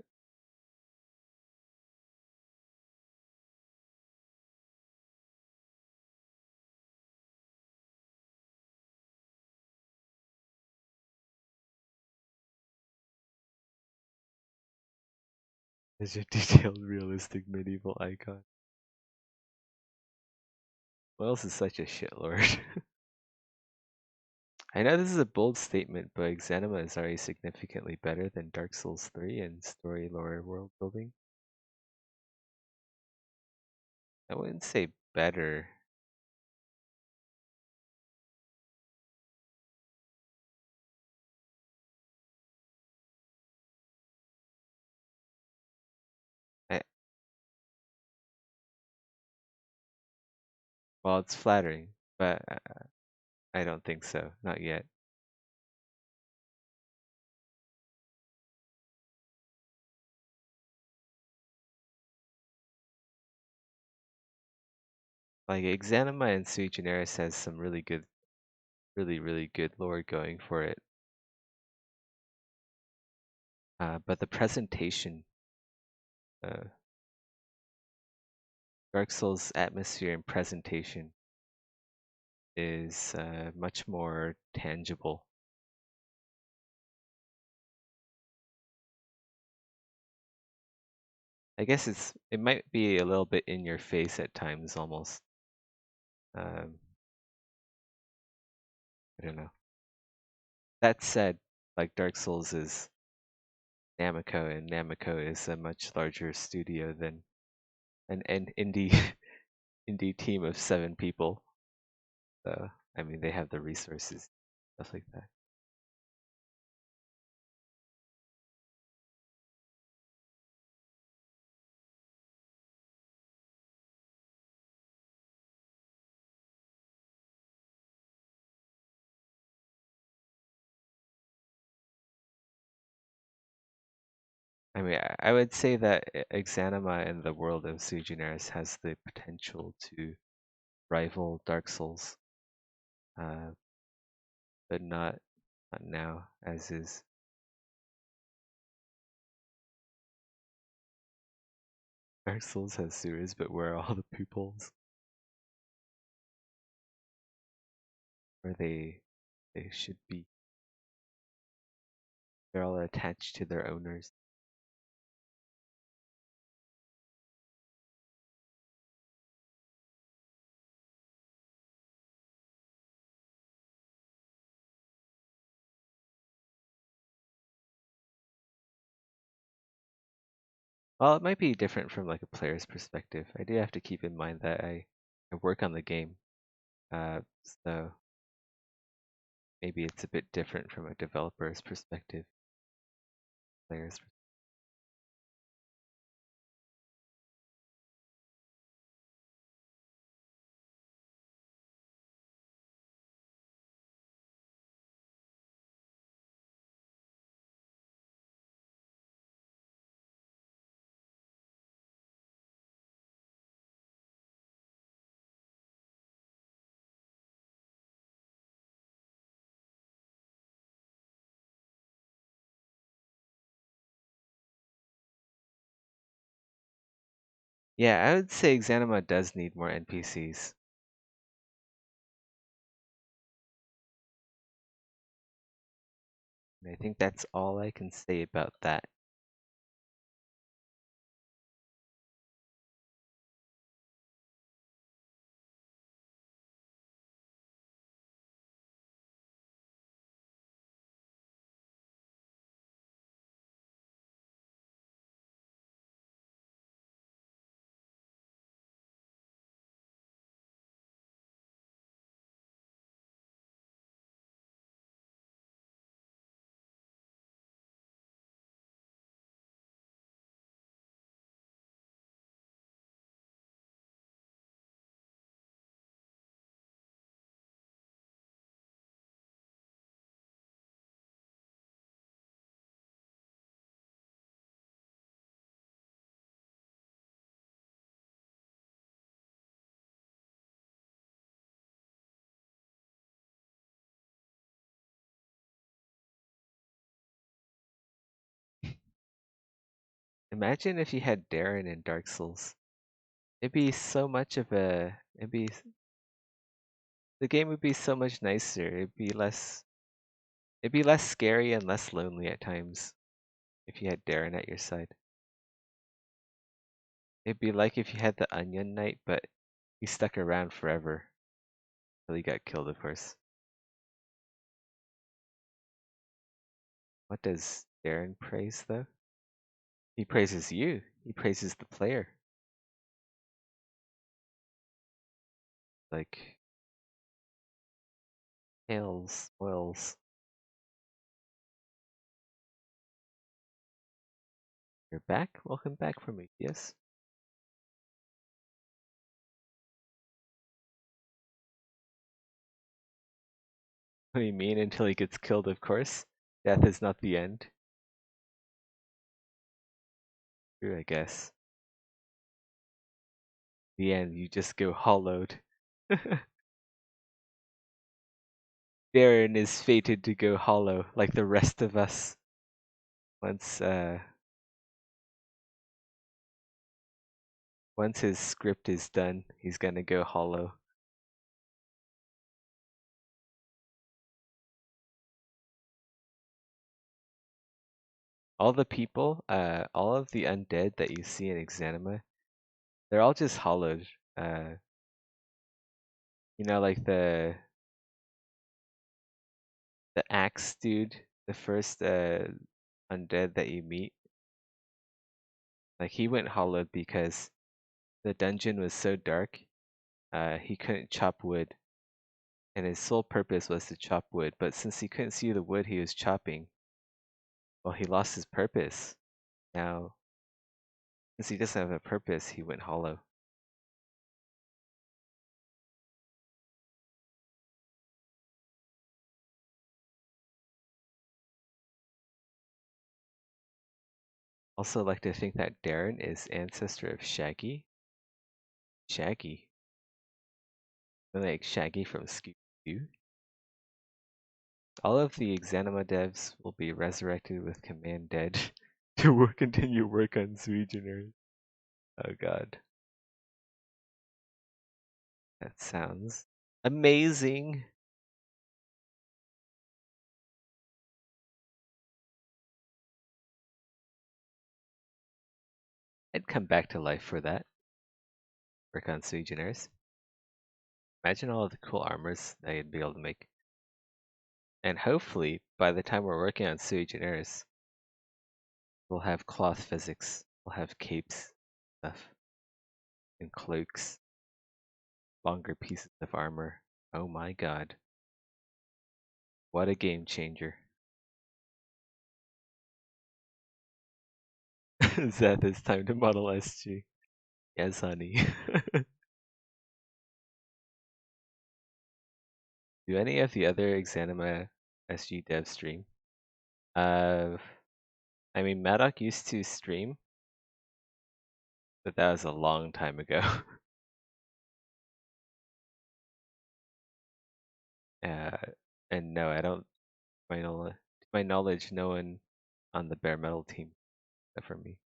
Is a detailed, realistic medieval icon. Wells is such a shitlord. I know this is a bold statement, but Exanima is already significantly better than Dark Souls 3 in story, lore, world building. I wouldn't say better. I, well, it's flattering, but I don't think so. Not yet. Like Exanima and Sui Generis has some really good, really good lore going for it. But the presentation, uh, Dark Souls atmosphere and presentation is much more tangible. I guess it might be a little bit in your face at times almost. Um, I don't know. That said, like Dark Souls is Namco, and Namco is a much larger studio than an indie indie team of 7 people. So I mean, they have the resources, stuff like that. I mean, I would say that Exanima in the world of Sui Generis has the potential to rival Dark Souls, uh, but not now, as is. Dark Souls has sewers, but where are all the peoples? Where they should be. They're all attached to their owners. Well, it might be different from like a player's perspective. I do have to keep in mind that I work on the game, uh, so maybe it's a bit different from a developer's perspective, player's. Yeah, I would say Exanima does need more NPCs. And I think that's all I can say about that. Imagine if you had Darren in Dark Souls. It'd be so much of a. The game would be so much nicer. It'd be less. It'd be less scary and less lonely at times if you had Darren at your side. It'd be like if you had the Onion Knight, but he stuck around forever till he got killed, of course. What does Darren praise though? He praises you. He praises the player. Like hails, oils. You're back? Welcome back, Prometheus. What do you mean until he gets killed, of course? Death is not the end. True, I guess. The end, you just go hollowed. Darren is fated to go hollow, like the rest of us. Once, once his script is done, he's gonna go hollow. All the people, all of the undead that you see in Exanima, they're all just hollowed. You know, like the axe dude, the first undead that you meet, like he went hollowed because the dungeon was so dark, he couldn't chop wood, and his sole purpose was to chop wood. But since he couldn't see the wood he was chopping, well, he lost his purpose. Now, since he doesn't have a purpose, he went hollow. Also, like to think that Darren is ancestor of Shaggy. Shaggy, like Shaggy from Scooby-Doo. All of the Exanima devs will be resurrected with Command Dead to continue work on Sweeteners. Oh god, that sounds amazing. I'd come back to life for that. Work on Sweeteners. Imagine all of the cool armors that you'd be able to make. And hopefully, by the time we're working on Sui Generis, we'll have cloth physics will have capes, stuff, and cloaks, longer pieces of armor. Oh my god. What a game changer. Zeth, it's time to model SG. Yes, honey. Do any of the other Exanima SG devs stream? Uh, I mean, Maddock used to stream, but that was a long time ago. uh, and no, I don't. To my knowledge, no one on the bare metal team except for me.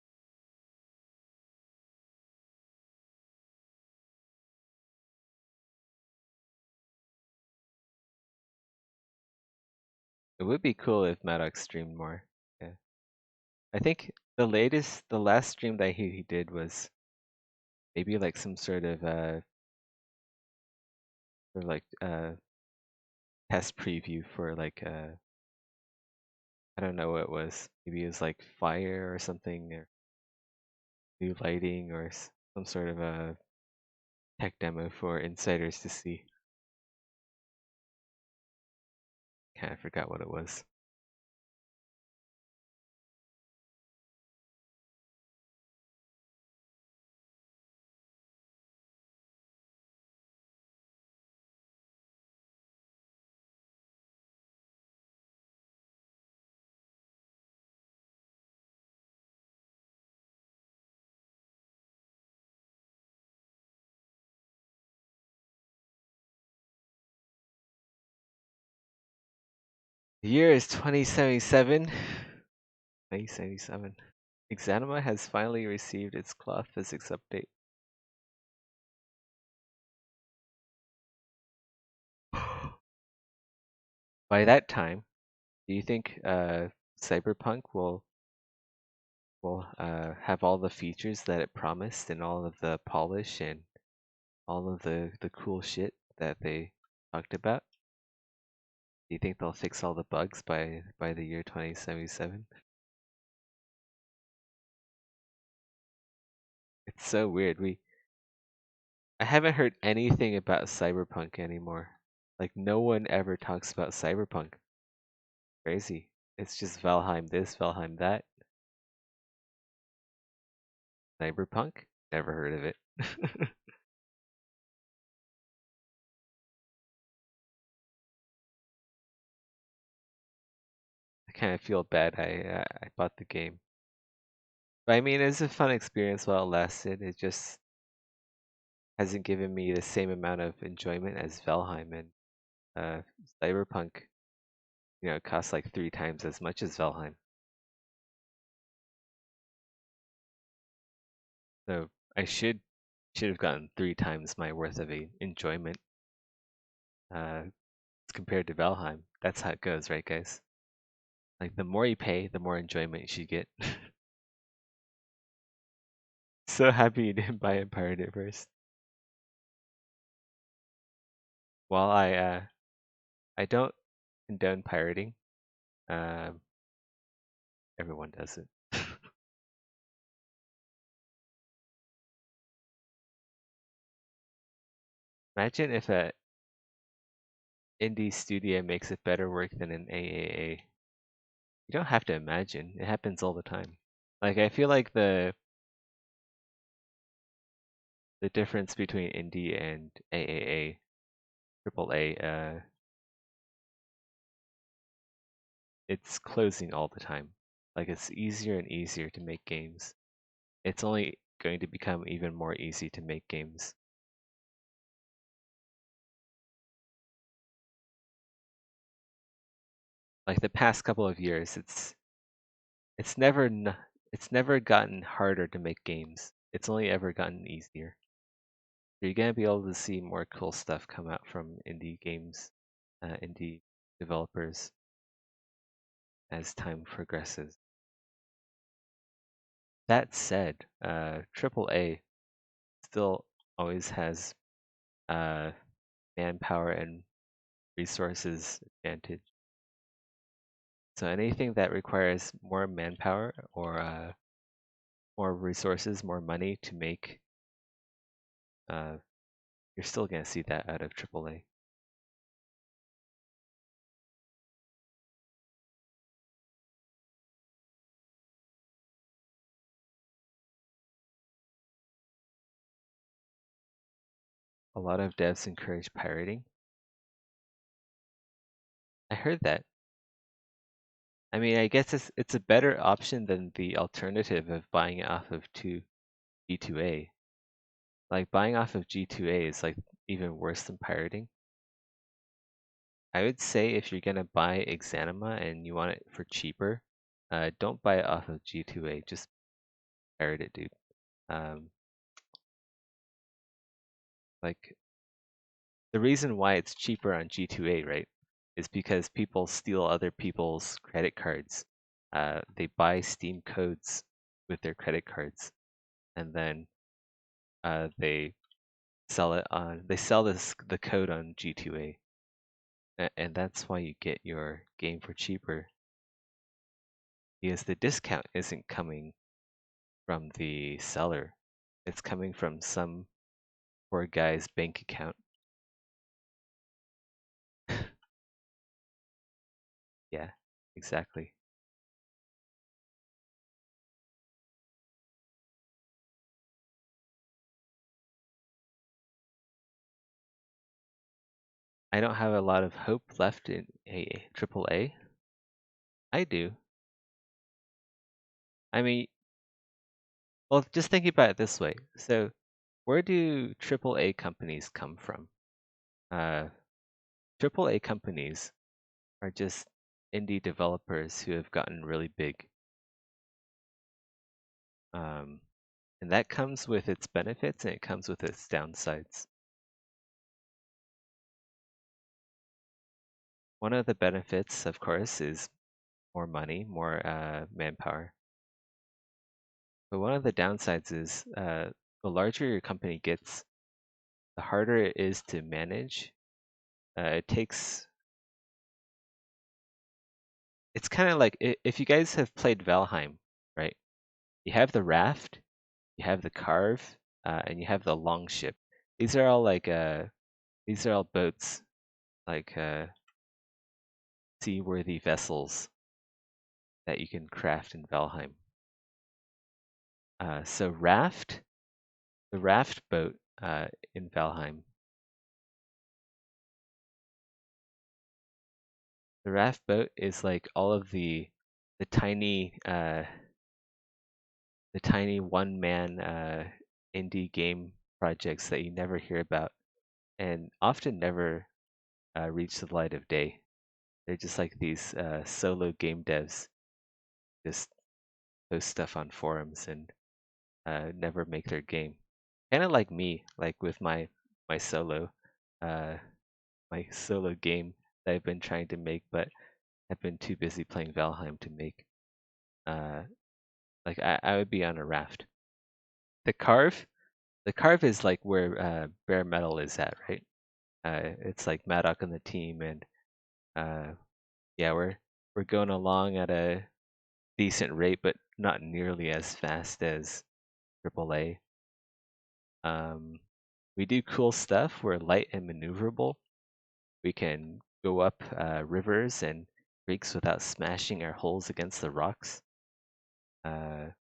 It would be cool if Maddox streamed more. Yeah. I think the last stream that he did was maybe like some sort of like test preview for like I don't know what it was. Maybe it was like fire or something, or new lighting, or some sort of a tech demo for insiders to see. Kind of forgot what it was. The year is 2077. 2077. Exanima has finally received its cloth physics update. By that time, do you think Cyberpunk will have all the features that it promised and all of the polish and all of the cool shit that they talked about? Do you think they'll fix all the bugs by the year 2077? It's so weird. I haven't heard anything about Cyberpunk anymore. Like no one ever talks about Cyberpunk. Crazy. It's just Valheim this, Valheim that. Cyberpunk? Never heard of it. I kind of feel bad I bought the game. But I mean, it's a fun experience while it lasted. It just hasn't given me the same amount of enjoyment as Valheim, and uh, Cyberpunk. It costs like 3 times as much as Valheim. So I should have gotten 3 times my worth of enjoyment uh, compared to Valheim. That's how it goes, right, guys? Like the more you pay, the more enjoyment you should get. So happy you didn't buy and pirate it first. While I don't condone pirating, um, everyone does it. Imagine if a indie studio makes it better work than an AAA. You don't have to imagine. It happens all the time. Like I feel like the difference between indie and AAA, triple A, it's closing all the time. Like it's easier and easier to make games. It's only going to become even more easy to make games. Like the past couple of years, it's never it's never gotten harder to make games. It's only ever gotten easier. You're gonna be able to see more cool stuff come out from indie games, indie developers as time progresses. That said, AAA still always has uh, manpower and resources advantage. So anything that requires more manpower or more resources, more money to make, uh, you're still gonna see that out of AAA. A lot of devs encourage pirating. I heard that. I mean, I guess it's a better option than the alternative of buying it off of G2A. Like buying off of G2A is like even worse than pirating. I would say if you're gonna buy Exanima and you want it for cheaper, don't buy it off of G2A. Just pirate it, dude. Um, like the reason why it's cheaper on G2A, right, is because people steal other people's credit cards. They buy Steam codes with their credit cards, and then they sell it on. They sell the code on G2A, and that's why you get your game for cheaper, because the discount isn't coming from the seller. It's coming from some poor guy's bank account. Yeah, exactly. I don't have a lot of hope left in a AAA. I do. I mean, well, just think about it this way. So, where do AAA companies come from? Uh, AAA companies are just indie developers who have gotten really big. Um, and that comes with its benefits and it comes with its downsides. One of the benefits, of course, is more money, more manpower. But one of the downsides is the larger your company gets, the harder it is to manage. It takes. It's kind of like if you guys have played Valheim, right? You have the raft, you have the carve, and you have the longship. These are all like these are all boats, like seaworthy vessels that you can craft in Valheim. So raft, the raft boat in Valheim. The raft boat is like all of the tiny the tiny one man indie game projects that you never hear about and often never reach the light of day. They're just like these solo game devs, just post stuff on forums and never make their game. Kind of like me, like with my solo uh, my solo game that I've been trying to make, but I've been too busy playing Valheim to make. Uh, like I would be on a raft. The carve, the carve is like where bare metal is at, right? It's like Maddock and the team, and uh, yeah, we're going along at a decent rate, but not nearly as fast as AAA. We do cool stuff. We're light and maneuverable. We can go up rivers and creeks without smashing our holes against the rocks.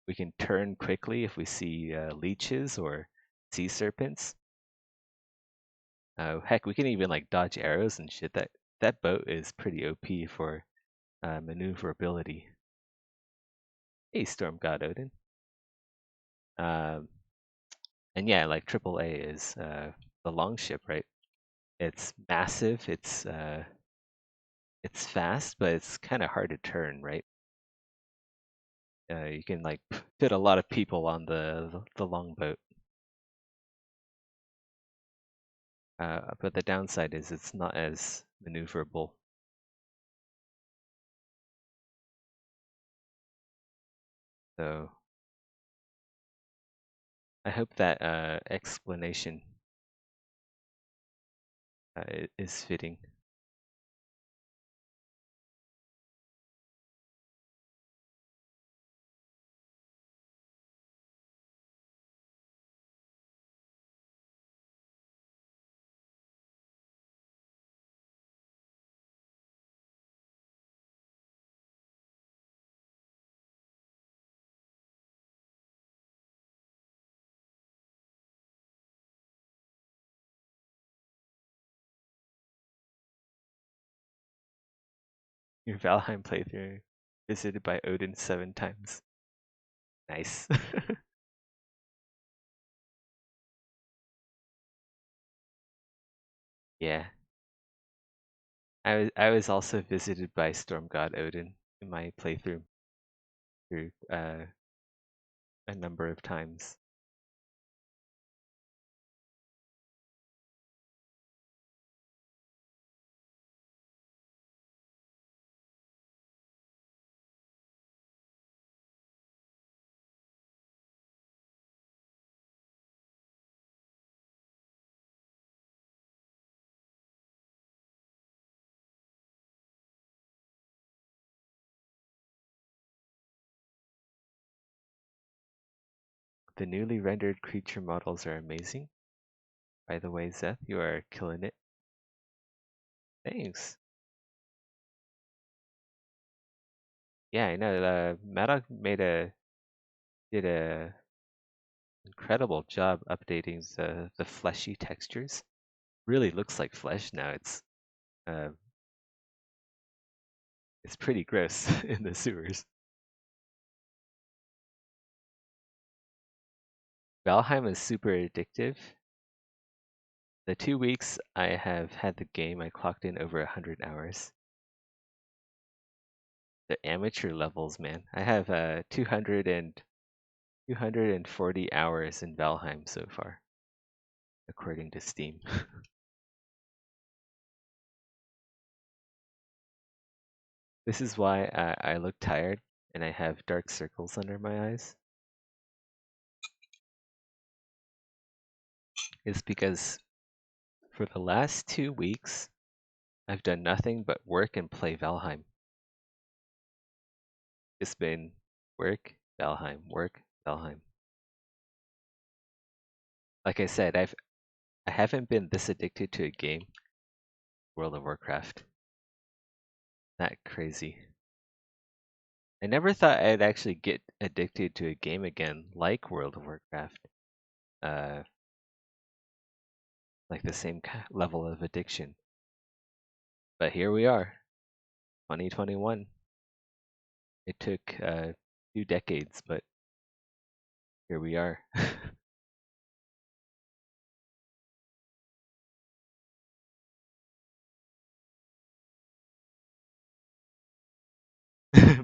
We can turn quickly if we see leeches or sea serpents. Heck, we can even like dodge arrows and shit. That boat is pretty OP for maneuverability. Hey, Storm God Odin. Um, and yeah, like AAA is the longship, right? It's massive. It's fast, but it's kind of hard to turn, right? You can like fit a lot of people on the longboat. But the downside is it's not as maneuverable. So I hope that explanation is fitting. Your Valheim playthrough visited by Odin 7 times. Nice. Yeah. I was also visited by Storm God Odin in my playthrough through a number of times. The newly rendered creature models are amazing. By the way, Zeth, you are killing it. Thanks. Yeah, I know. Maddock did a incredible job updating the fleshy textures. Really looks like flesh now. Uh, it's pretty gross in the sewers. Valheim is super addictive. The 2 weeks I have had the game, I clocked in over 100 hours. The amateur levels, man. I have 240 hours in Valheim so far, according to Steam. This is why I look tired and I have dark circles under my eyes. It's because for the last 2 weeks, I've done nothing but work and play Valheim. It's been work, Valheim, work, Valheim. Like I said, I haven't been this addicted to a game, World of Warcraft. That crazy. I never thought I'd actually get addicted to a game again like World of Warcraft. Uh, like the same level of addiction. But here we are, 2021. It took 2 decades, but here we are.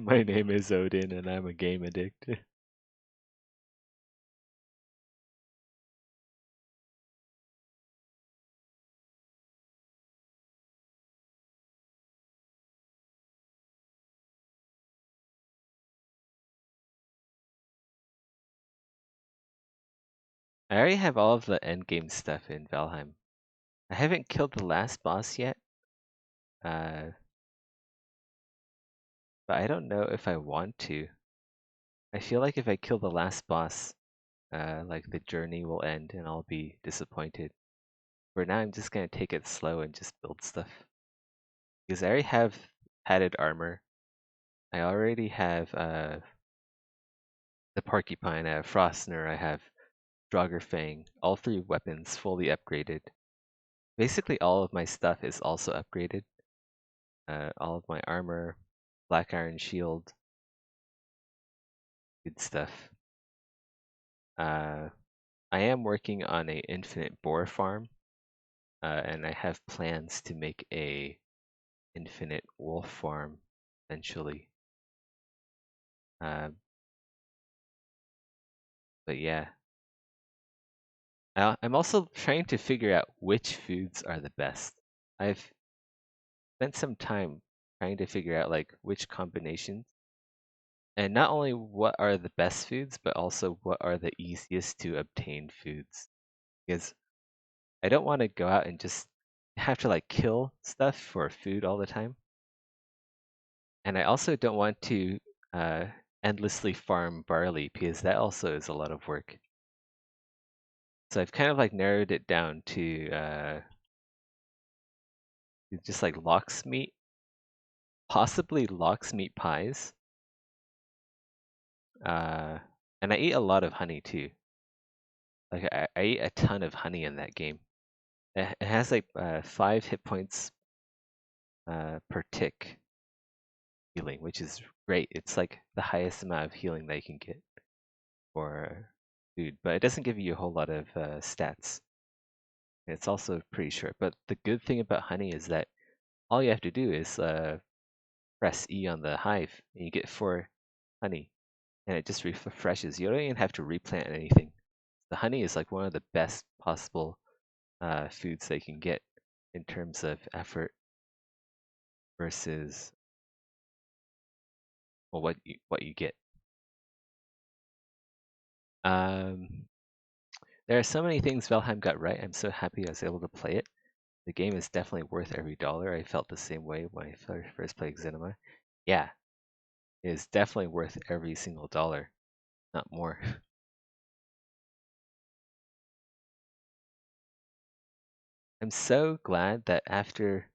My name is Odin and I'm a game addict. I already have all of the endgame stuff in Valheim. I haven't killed the last boss yet, uh, but I don't know if I want to. I feel like if I kill the last boss, like the journey will end and I'll be disappointed. For now, I'm just gonna take it slow and just build stuff. Because I already have padded armor. I already have the porcupine, I have Frostner, I have Draugr all 3 weapons fully upgraded. Basically, all of my stuff is also upgraded. All of my armor, black iron shield, good stuff. I am working on a infinite boar farm, and I have plans to make a infinite wolf farm eventually. Uh, but yeah, I'm also trying to figure out which foods are the best. I've spent some time trying to figure out like which combinations, and not only what are the best foods, but also what are the easiest to obtain foods. Because I don't want to go out and just have to like kill stuff for food all the time. And I also don't want to uh, endlessly farm barley because that also is a lot of work. So I've kind of like narrowed it down to just like lox meat, possibly lox meat pies. Uh, and I eat a lot of honey too. Like I eat a ton of honey in that game. It has like 5 hit points per tick. healing, which is great. It's like the highest amount of healing that you can get for food, but it doesn't give you a whole lot of stats. It's also pretty short. But the good thing about honey is that all you have to do is press E on the hive, and you get 4 honey, and it just refreshes. You don't even have to replant anything. The honey is like one of the best possible foods they can get in terms of effort versus well, what you get. Um, there are so many things Valheim got right. I'm so happy I was able to play it. The game is definitely worth every dollar. I felt the same way when I first played Exanima. Yeah, it is definitely worth every single dollar, not more. I'm so glad that after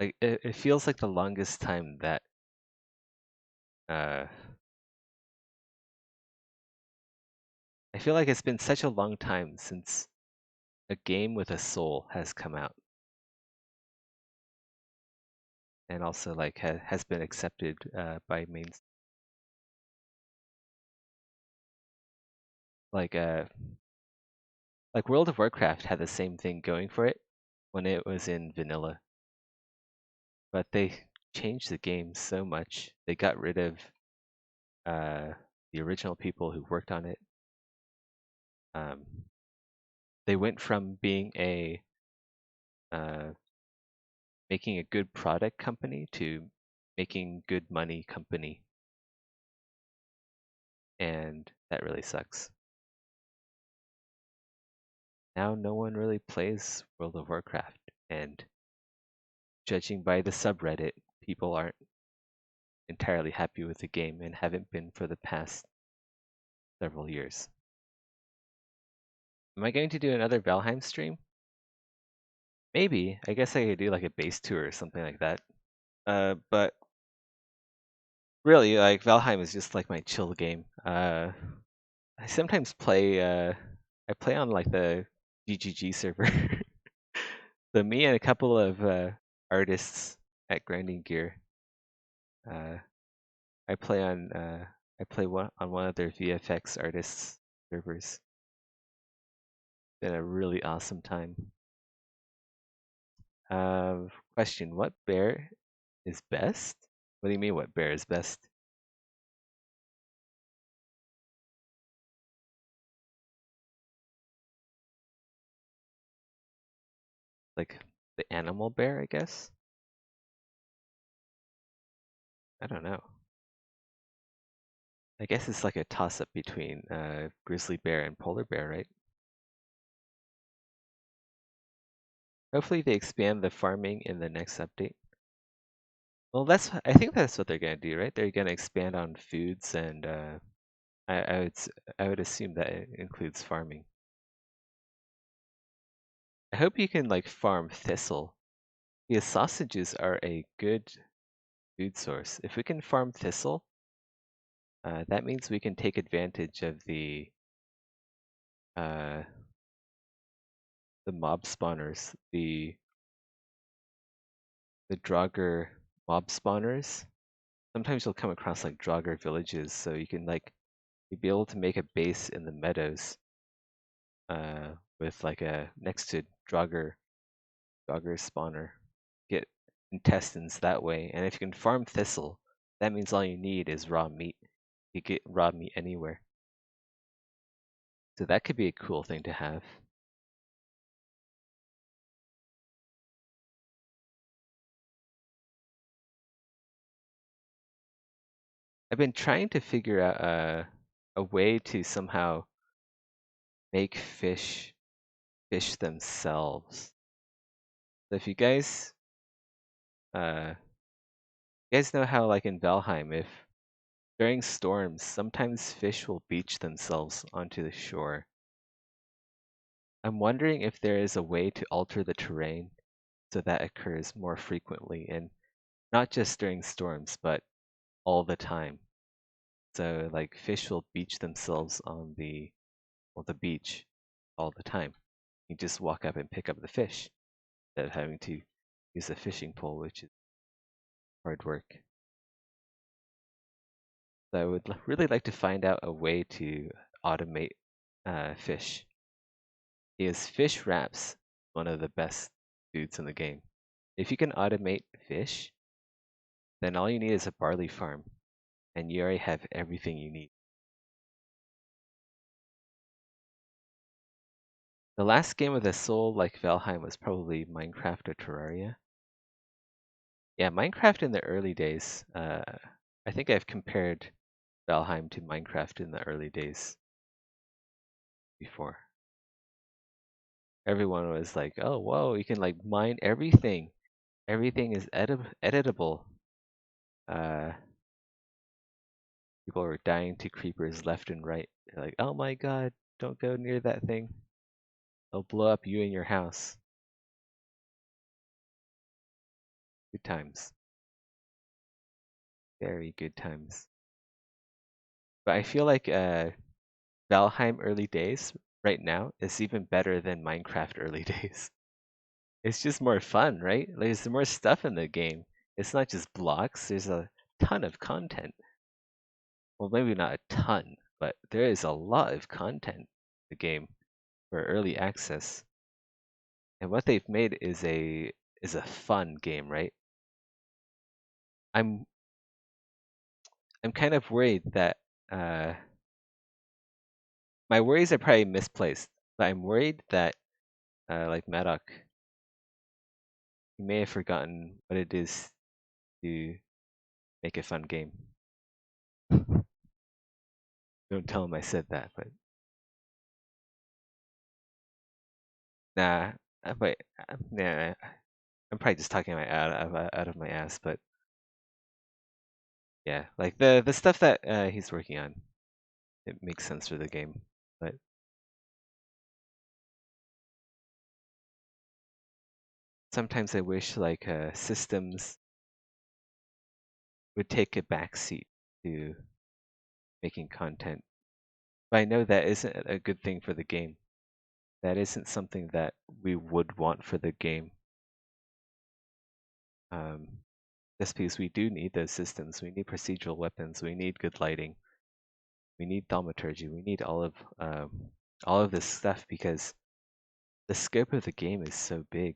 like it feels like the longest time that uh I feel like it's been such a long time since a game with a soul has come out and also like has been accepted by main like uh like World of Warcraft had the same thing going for it when it was in vanilla, but they changed the game so much. They got rid of uh the original people who worked on it. Um, they went from being a uh, making a good product company to making good money company, and that really sucks. Now no one really plays World of Warcraft, and judging by the subreddit, people aren't entirely happy with the game and haven't been for the past several years. Am I going to do another Valheim stream? Maybe. I guess I could do like a base tour or something like that. But really, like Valheim is just like my chill game. I sometimes play. I play on like the GGG server. So me and a couple of artists at Grinding Gear. Uh, I play on. I play on one of their VFX artists servers. Been a really awesome time. Question: what bear is best? What do you mean? What bear is best? Like the animal bear, I guess. I don't know. I guess it's like a toss-up between grizzly bear and polar bear, right? Hopefully they expand the farming in the next update. Well, I think that's what they're gonna do, right? They're gonna expand on foods, and I would assume that it includes farming. I hope you can like farm thistle, because sausages are a good food source. If we can farm thistle, that means we can take advantage of uh, the mob spawners, the Draugr mob spawners. Sometimes you'll come across like Draugr villages, so you can like you'd be able to make a base in the meadows with like a next to Draugr spawner. Get intestines that way, and if you can farm thistle, that means all you need is raw meat. You get raw meat anywhere, so that could be a cool thing to have. I've been trying to figure out a way to somehow make fish themselves. So if uh, you guys know how like in Valheim, if during storms, sometimes fish will beach themselves onto the shore. I'm wondering if there is a way to alter the terrain so that occurs more frequently and not just during storms, but all the time. So like fish will beach themselves on the beach all the time. You just walk up and pick up the fish instead of having to use a fishing pole, which is hard work. So I would really like to find out a way to automate fish. Because fish wraps one of the best foods in the game. If you can automate fish, then all you need is a barley farm, and you already have everything you need. The last game with a soul like Valheim was probably Minecraft or Terraria. Yeah, Minecraft in the early days. I think I've compared Valheim to Minecraft in the early days before. Everyone was like, "Oh, whoa, you can like mine everything. Everything is editable." Uh, People were dying to creepers left and right. They're like, "Oh my god, don't go near that thing. It'll blow up you and your house." Good times. Very good times. But I feel like Valheim early days right now is even better than Minecraft early days. It's just more fun, right? Like, there's more stuff in the game. It's not just blocks, there's a ton of content. Well, maybe not a ton, but there is a lot of content in the game for early access. And what they've made is a fun game, right? I'm I'm kind of worried that uh, my worries are probably misplaced, but I'm worried that like Madoc, he may have forgotten what it is to make a fun game. Don't tell him I said that, but nah. But nah, I'm probably just talking my out of my ass. But yeah, like the stuff that he's working on, it makes sense for the game. But sometimes I wish like systems would take a backseat to making content. But I know that isn't a good thing for the game. That isn't something that we would want for the game. Um, just because we do need those systems. We need procedural weapons. We need good lighting. We need thaumaturgy. We need all of this stuff because the scope of the game is so big.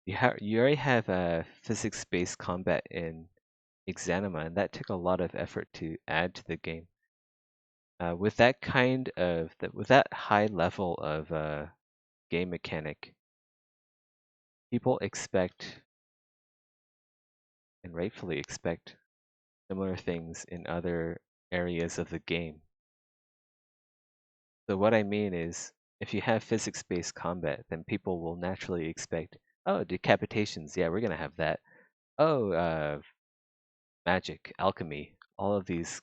You already have a physics-based combat in Exanima, and that took a lot of effort to add to the game. With that with that high level of game mechanic, people expect and rightfully expect similar things in other areas of the game. So what I mean is, if you have physics-based combat, then people will naturally expect, oh, decapitations, yeah, we're gonna have that. Oh, magic, alchemy, all of these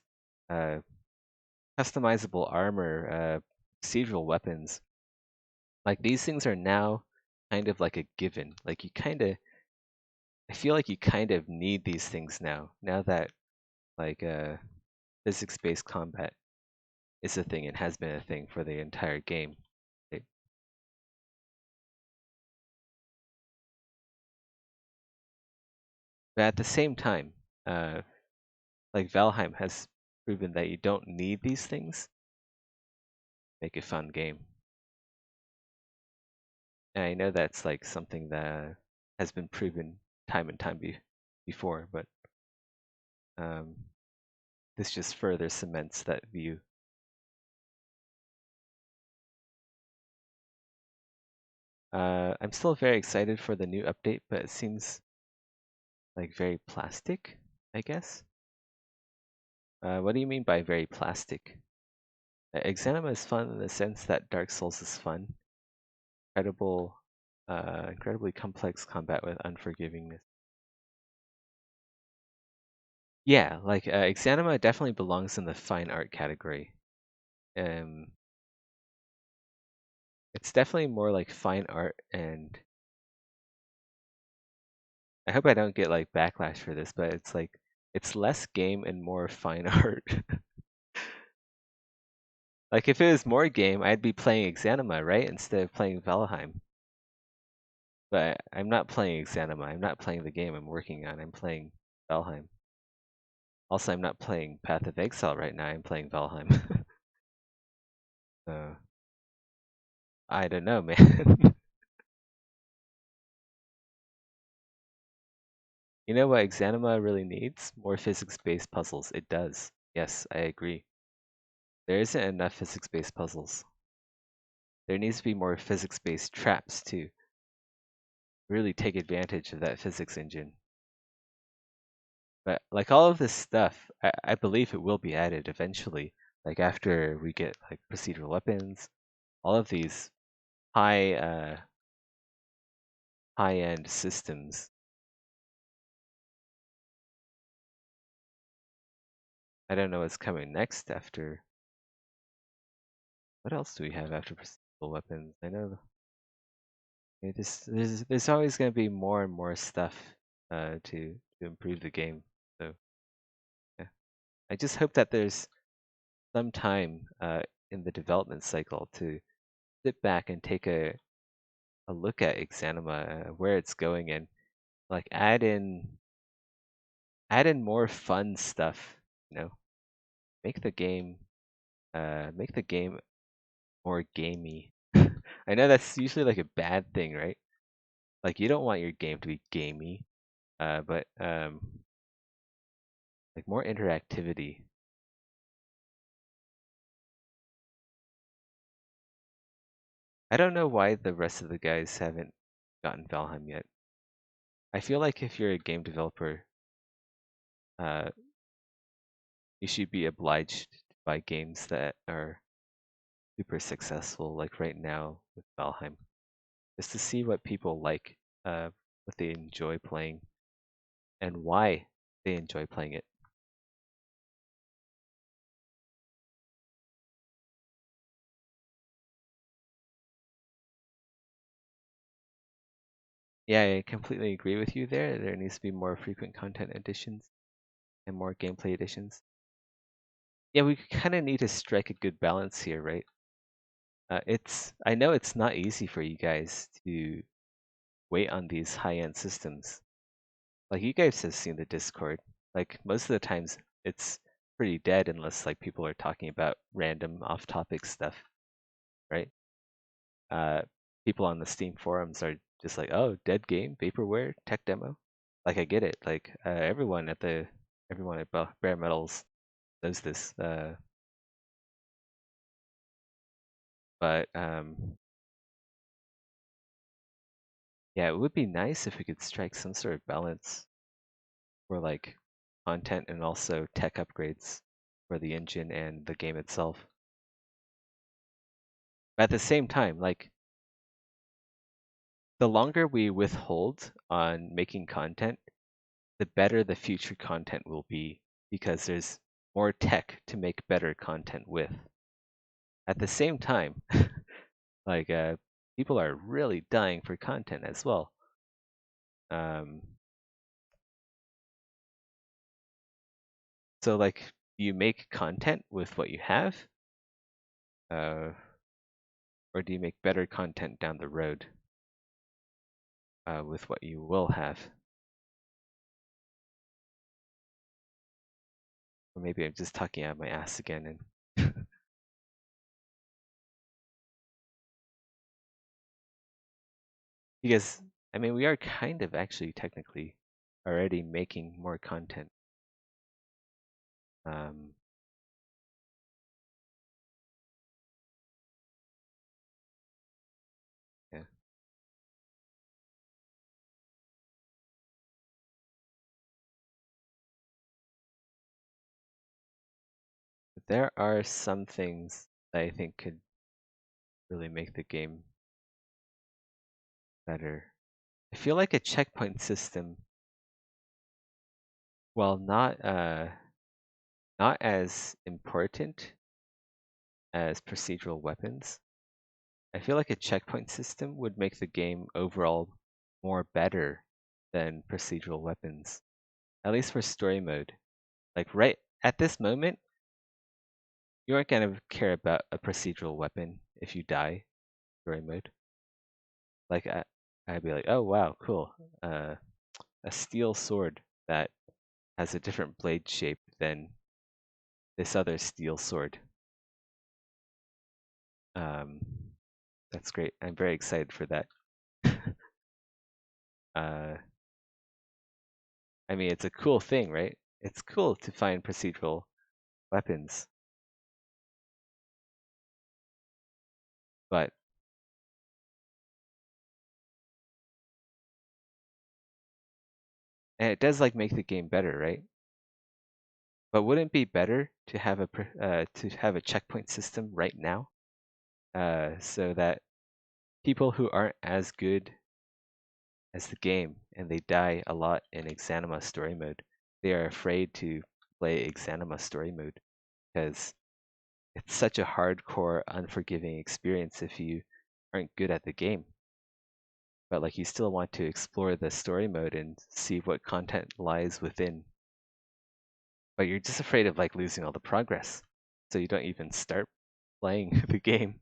uh, customizable armor, procedural weapons. Like these things are now kind of like a given. Like I feel like you kind of need these things now. Now that like physics-based combat is a thing and has been a thing for the entire game. But at the same time, uh, like Valheim has proven that you don't need these things. Make a fun game. And I know that's like something that has been proven time and time before, but um, this just further cements that view. I'm still very excited for the new update, but it seems like very plastic, I guess. What do you mean by very plastic? Exanima is fun in the sense that Dark Souls is fun. Incredibly complex combat with unforgivingness. Yeah, like Exanima definitely belongs in the fine art category. Um, it's definitely more like fine art, and I hope I don't get like backlash for this, but it's like it's less game and more fine art. Like if it was more game, I'd be playing Exanima, right, instead of playing Valheim. But I'm not playing Exanima. I'm not playing the game I'm working on. I'm playing Valheim. Also, I'm not playing Path of Exile right now. I'm playing Valheim. So I don't know, man. You know what Exanima really needs? More physics-based puzzles. It does. Yes, I agree. There isn't enough physics-based puzzles. There needs to be more physics-based traps to really take advantage of that physics engine. But like all of this stuff, I believe it will be added eventually. Like after we get like procedural weapons, all of these high-end systems. I don't know what's coming next after. What else do we have after procedural weapons? I know there's always going to be more and more stuff to improve the game. So yeah, I just hope that there's some time in the development cycle to sit back and take a look at Exanima, where it's going, and like add in more fun stuff. You know, make the game more gamey. I know that's usually like a bad thing, right? Like you don't want your game to be gamey, but like more interactivity. I don't know why the rest of the guys haven't gotten Valheim yet. I feel like if you're a game developer, uh, you should be obliged to buy games that are super successful, like right now with Valheim, just to see what people like, what they enjoy playing, and why they enjoy playing it. Yeah, I completely agree with you there. There needs to be more frequent content additions and more gameplay additions. Yeah, we kind of need to strike a good balance here, right? I know it's not easy for you guys to wait on these high-end systems. Like you guys have seen the Discord. Like most of the times it's pretty dead unless like people are talking about random off-topic stuff, right? Uh, People on the Steam forums are just like, "Oh, dead game, vaporware, tech demo." Like I get it. Like everyone at Bare Metals knows this. But yeah, it would be nice if we could strike some sort of balance for like content and also tech upgrades for the engine and the game itself. But at the same time, like the longer we withhold on making content, the better the future content will be because there's more tech to make better content with. At the same time, like people are really dying for content as well. Um, so like you make content with what you have, uh, or do you make better content down the road with what you will have? Or maybe I'm just talking out of my ass again and because I mean we are kind of actually technically already making more content. Um, yeah. But there are some things that I think could really make the game better. I feel like a checkpoint system, while not as important as procedural weapons, I feel like a checkpoint system would make the game overall more better than procedural weapons, at least for story mode. Like right at this moment, you aren't gonna care about a procedural weapon if you die story mode. Like I'd be like, oh wow, cool. A steel sword that has a different blade shape than this other steel sword. Um, that's great. I'm very excited for that. uh, I mean, it's a cool thing, right? It's cool to find procedural weapons, but and it does like make the game better, right? But wouldn't it be better to have a checkpoint system right now, so that people who aren't as good as the game and they die a lot in Exanima story mode, they are afraid to play Exanima story mode because it's such a hardcore, unforgiving experience if you aren't good at the game. But like you still want to explore the story mode and see what content lies within. But you're just afraid of like losing all the progress. So you don't even start playing the game.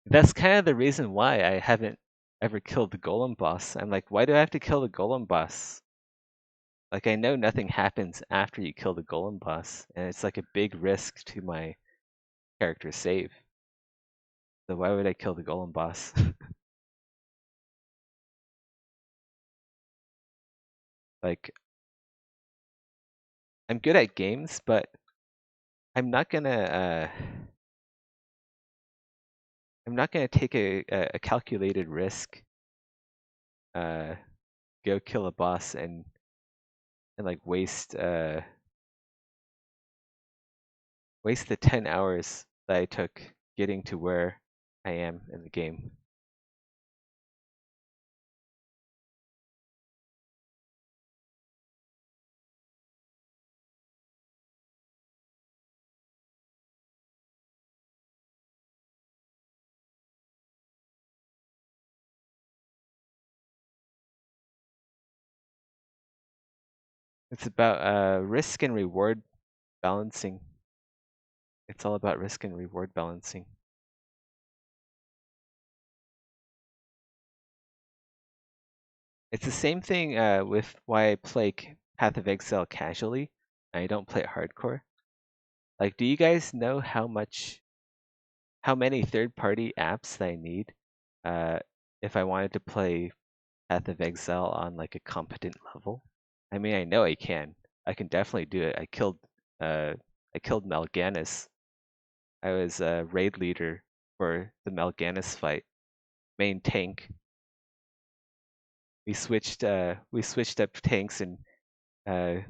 That's kind of the reason why I haven't ever killed the golem boss. I'm like, why do I have to kill the golem boss? Like I know nothing happens after you kill the golem boss, and it's like a big risk to my character save. So why would I kill the golem boss? Like I'm good at games, but I'm not gonna uh, I'm not gonna take a calculated risk, uh, go kill a boss and like waste the 10 hours that I took getting to where I am in the game. It's about risk and reward balancing. It's all about risk and reward balancing. It's the same thing with why I play Path of Exile casually. I don't play it hardcore. Like, do you guys know how many third-party apps that I need uh, if I wanted to play Path of Exile on like a competent level? I mean, I know I can. I can definitely do it. I killed Mal'Ganis. I was a raid leader for the Mal'Ganis fight, main tank. We switched up tanks and uh,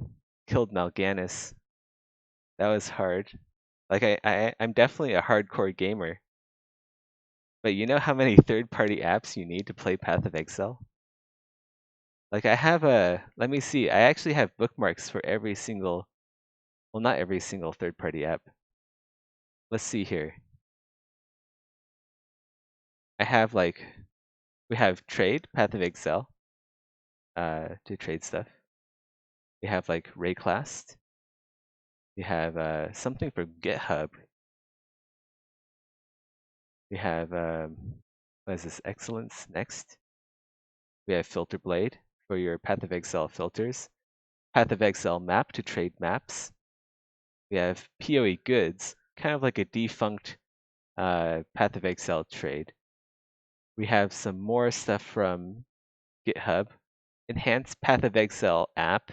killed Mal'Ganis. That was hard. Like I'm definitely a hardcore gamer. But you know how many third-party apps you need to play Path of Exile? Like let me see. I actually have bookmarks for every single, well, not every single third-party app. Let's see here. I have like, we have trade, Path of Exile, to trade stuff. We have like Rayclast. We have something for GitHub. We have what is this? Excellence next. We have Filter Blade for your Path of Exile filters. Path of Exile map to trade maps. We have PoE goods, kind of like a defunct Path of Exile trade. We have some more stuff from GitHub. Enhanced Path of Exile app.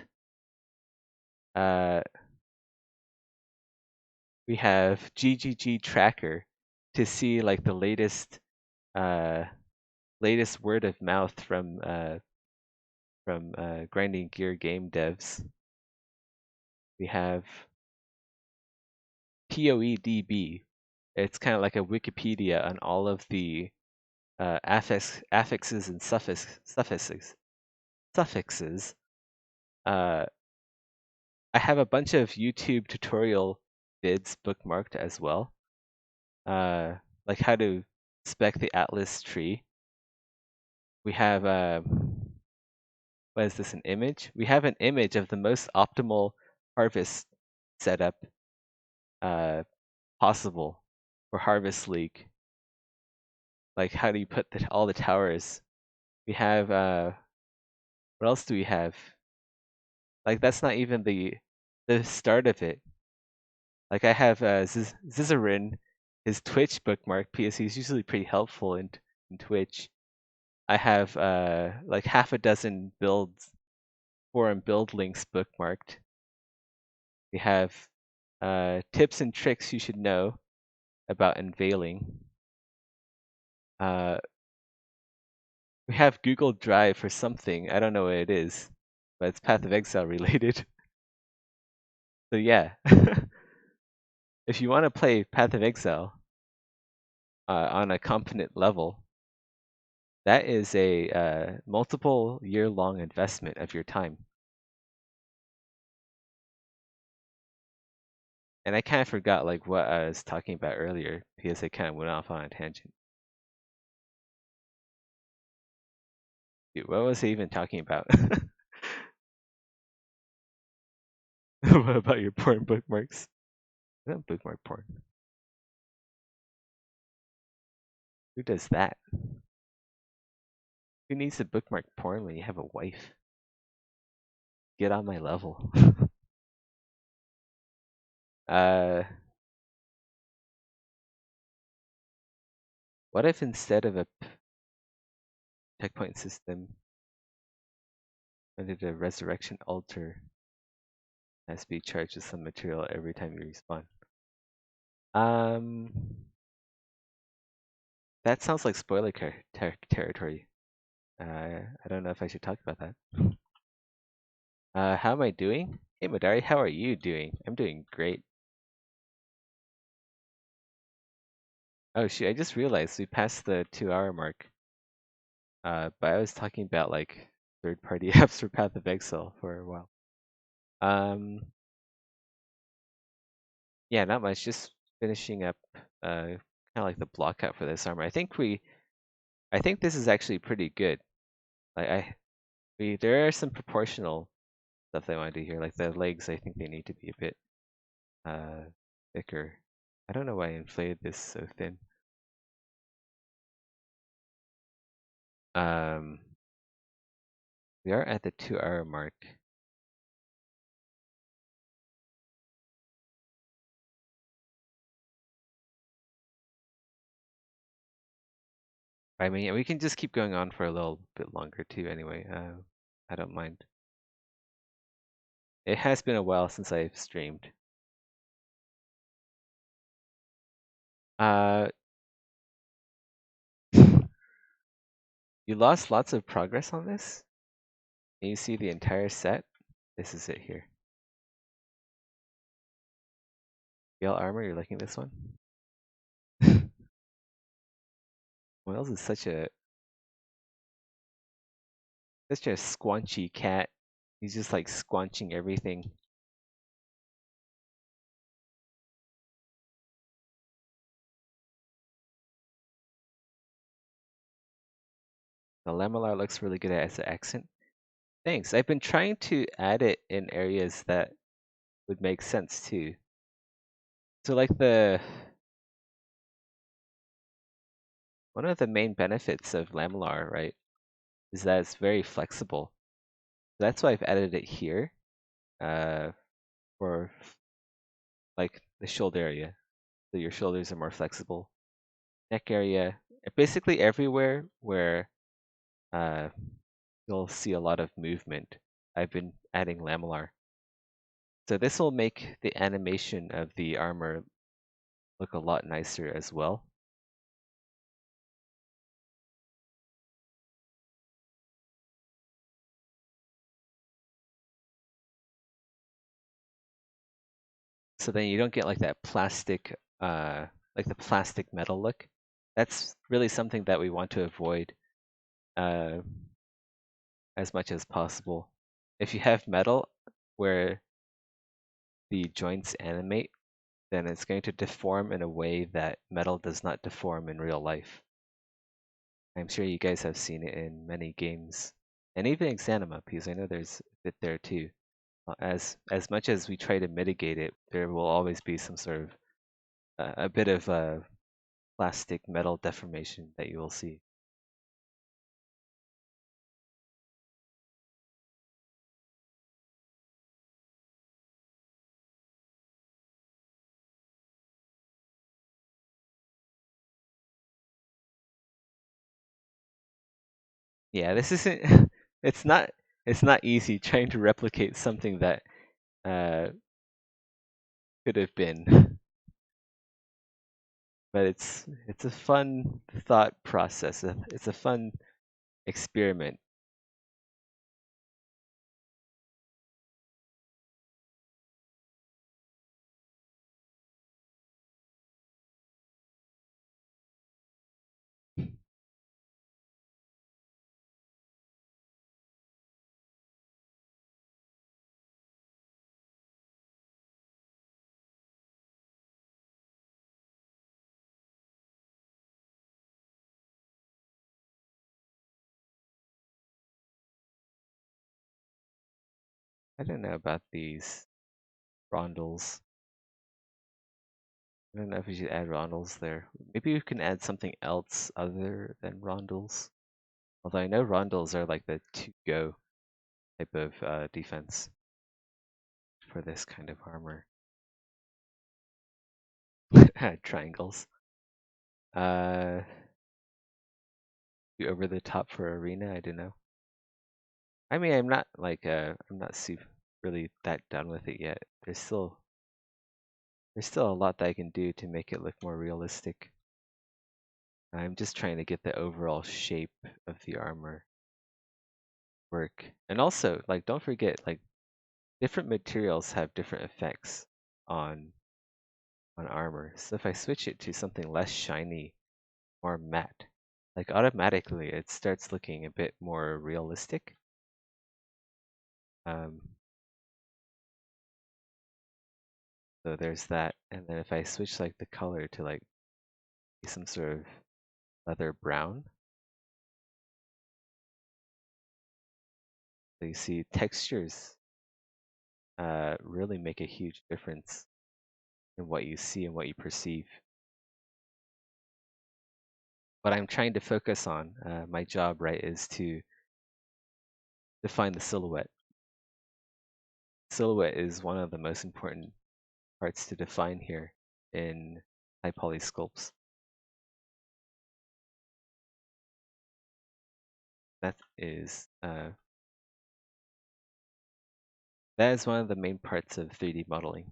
Uh, we have GGG tracker to see like the uh, latest word of mouth from Grinding Gear game devs. We have PoEDB. It's kind of like a Wikipedia on all of the affixes and suffixes. I have a bunch of YouTube tutorial vids bookmarked as well, like how to spec the Atlas tree. We have what is this? An image? We have an image of the most optimal harvest setup possible for Harvest League. Like, how do you put all the towers? We have what else do we have? Like, that's not even the start of it. Like, I have Zizarin, his Twitch bookmark because he's usually pretty helpful in Twitch. I have like half a dozen forum build links bookmarked. We have tips and tricks you should know about unveiling. We have Google Drive for something. I don't know what it is, but it's Path of Exile related. So yeah, if you want to play Path of Exile on a competent level, that is a multiple year-long investment of your time. And I kind of forgot like what I was talking about earlier because I kind of went off on a tangent. Dude, what was I even talking about? What about your porn bookmarks? I don't bookmark porn. Who does that? Who needs to bookmark porn when you have a wife? Get on my level. uh, what if instead of a checkpoint system, I did a resurrection altar has to be charged with some material every time you respawn? Um, that sounds like spoiler territory. I don't know if I should talk about that. How am I doing? Hey Madari, how are you doing? I'm doing great. Oh shoot, I just realized we passed the 2 hour mark. But I was talking about like third-party apps for Path of Exile for a while. Yeah, not much. Just finishing up, kind of like the block out for this armor. I think this is actually pretty good. Like there are some proportional stuff that I want to do here. Like the legs, I think they need to be a bit uh thicker. I don't know why I inflated this so thin. Um, we are at the 2 hour mark. I mean, we can just keep going on for a little bit longer too. Anyway, I don't mind. It has been a while since I've streamed. Uh, you lost lots of progress on this? Can you see the entire set? This is it here. Gale Armor, you're liking this one? Wales is such a squanchy cat. He's just like squanching everything. The Lamellar looks really good as an accent. Thanks. I've been trying to add it in areas that would make sense too. So like one of the main benefits of Lamellar, right, is that it's very flexible. That's why I've added it here, for like the shoulder area. So your shoulders are more flexible. Neck area, basically everywhere where uh, you'll see a lot of movement. I've been adding lamellar. So this will make the animation of the armor look a lot nicer as well. So then you don't get like that plastic, like the plastic metal look. That's really something that we want to avoid uh, as much as possible. If you have metal where the joints animate, then it's going to deform in a way that metal does not deform in real life. I'm sure you guys have seen it in many games, and even Exanima, because I know there's a bit there too. As much as we try to mitigate it, there will always be some sort of a bit of plastic metal deformation that you will see. Yeah, this isn't. It's not. It's not easy trying to replicate something that uh, could have been, but it's a fun thought process. It's a fun experiment. I don't know about these rondels. I don't know if we should add rondels there. Maybe we can add something else other than rondels. Although I know rondels are like the to-go type of defense for this kind of armor. Triangles. Uh, over the top for arena. I don't know. I mean, I'm not super really that done with it yet. There's still a lot that I can do to make it look more realistic. I'm just trying to get the overall shape of the armor work. And also, like, don't forget, like, different materials have different effects on armor. So if I switch it to something less shiny, more matte, like automatically it starts looking a bit more realistic. Um, so there's that. And then if I switch like the color to like some sort of leather brown, so you see textures really make a huge difference in what you see and what you perceive. What I'm trying to focus on, my job, right, is to define the silhouette. Silhouette is one of the most important parts to define here in high poly sculpts. That is that is one of the main parts of 3D modeling,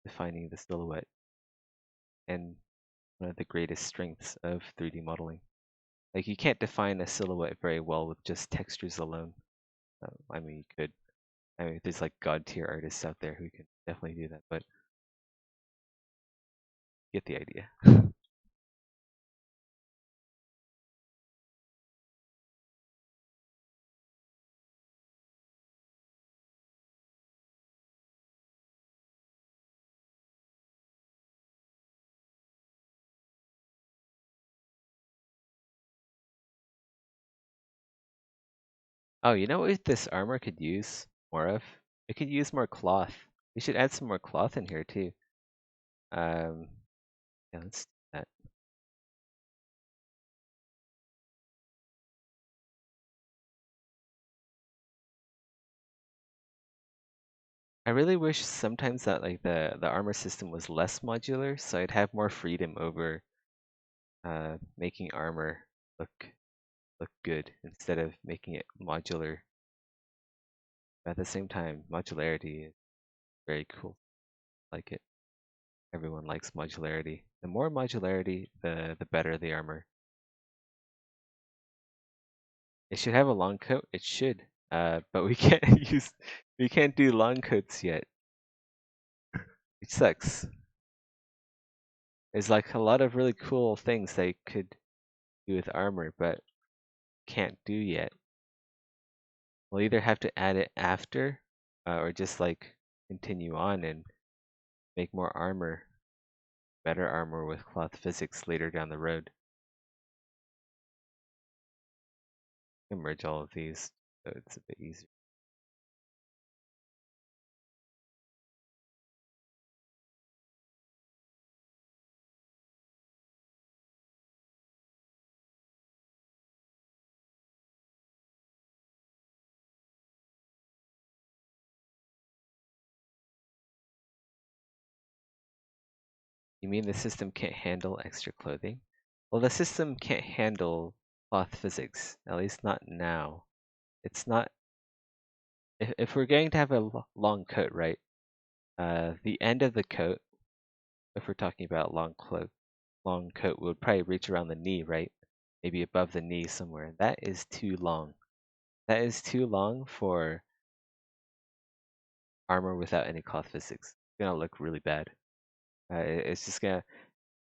defining the silhouette, and one of the greatest strengths of 3D modeling. Like you can't define a silhouette very well with just textures alone. I mean, you could. I mean, there's like god tier artists out there who can definitely do that, but you get the idea. Oh, you know what this armor could use more of? It could use more cloth. We should add some more cloth in here too. Um, yeah, let's do that. I really wish sometimes that like the armor system was less modular, so I'd have more freedom over making armor look good instead of making it modular. But at the same time, modularity is very cool. Like it. Everyone likes modularity. The more modularity, the better the armor. It should have a long coat. It should. But we can't we can't do long coats yet. It sucks. There's like a lot of really cool things they could do with armor, but can't do yet. We'll either have to add it after, or just like continue on and make more armor, better armor with cloth physics later down the road. Merge all of these so it's a bit easier. You mean the system can't handle extra clothing? Well, the system can't handle cloth physics, at least not now. It's not. If we're going to have a long coat, right? The end of the coat, if we're talking about long coat, would probably reach around the knee, right? Maybe above the knee somewhere. That is too long. That is too long for armor without any cloth physics. It's gonna look really bad. It's just gonna.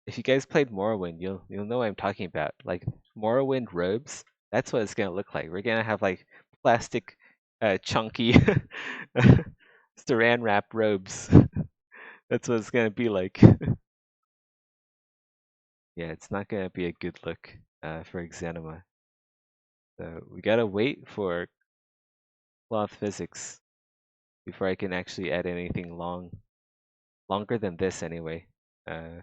If you guys played Morrowind, you'll know what I'm talking about. Like Morrowind robes, that's what it's gonna look like. We're gonna have like plastic, chunky Saran wrap robes. That's what it's gonna be like. Yeah, it's not gonna be a good look for Exanima. So we gotta wait for cloth physics before I can actually add anything longer than this anyway. Uh,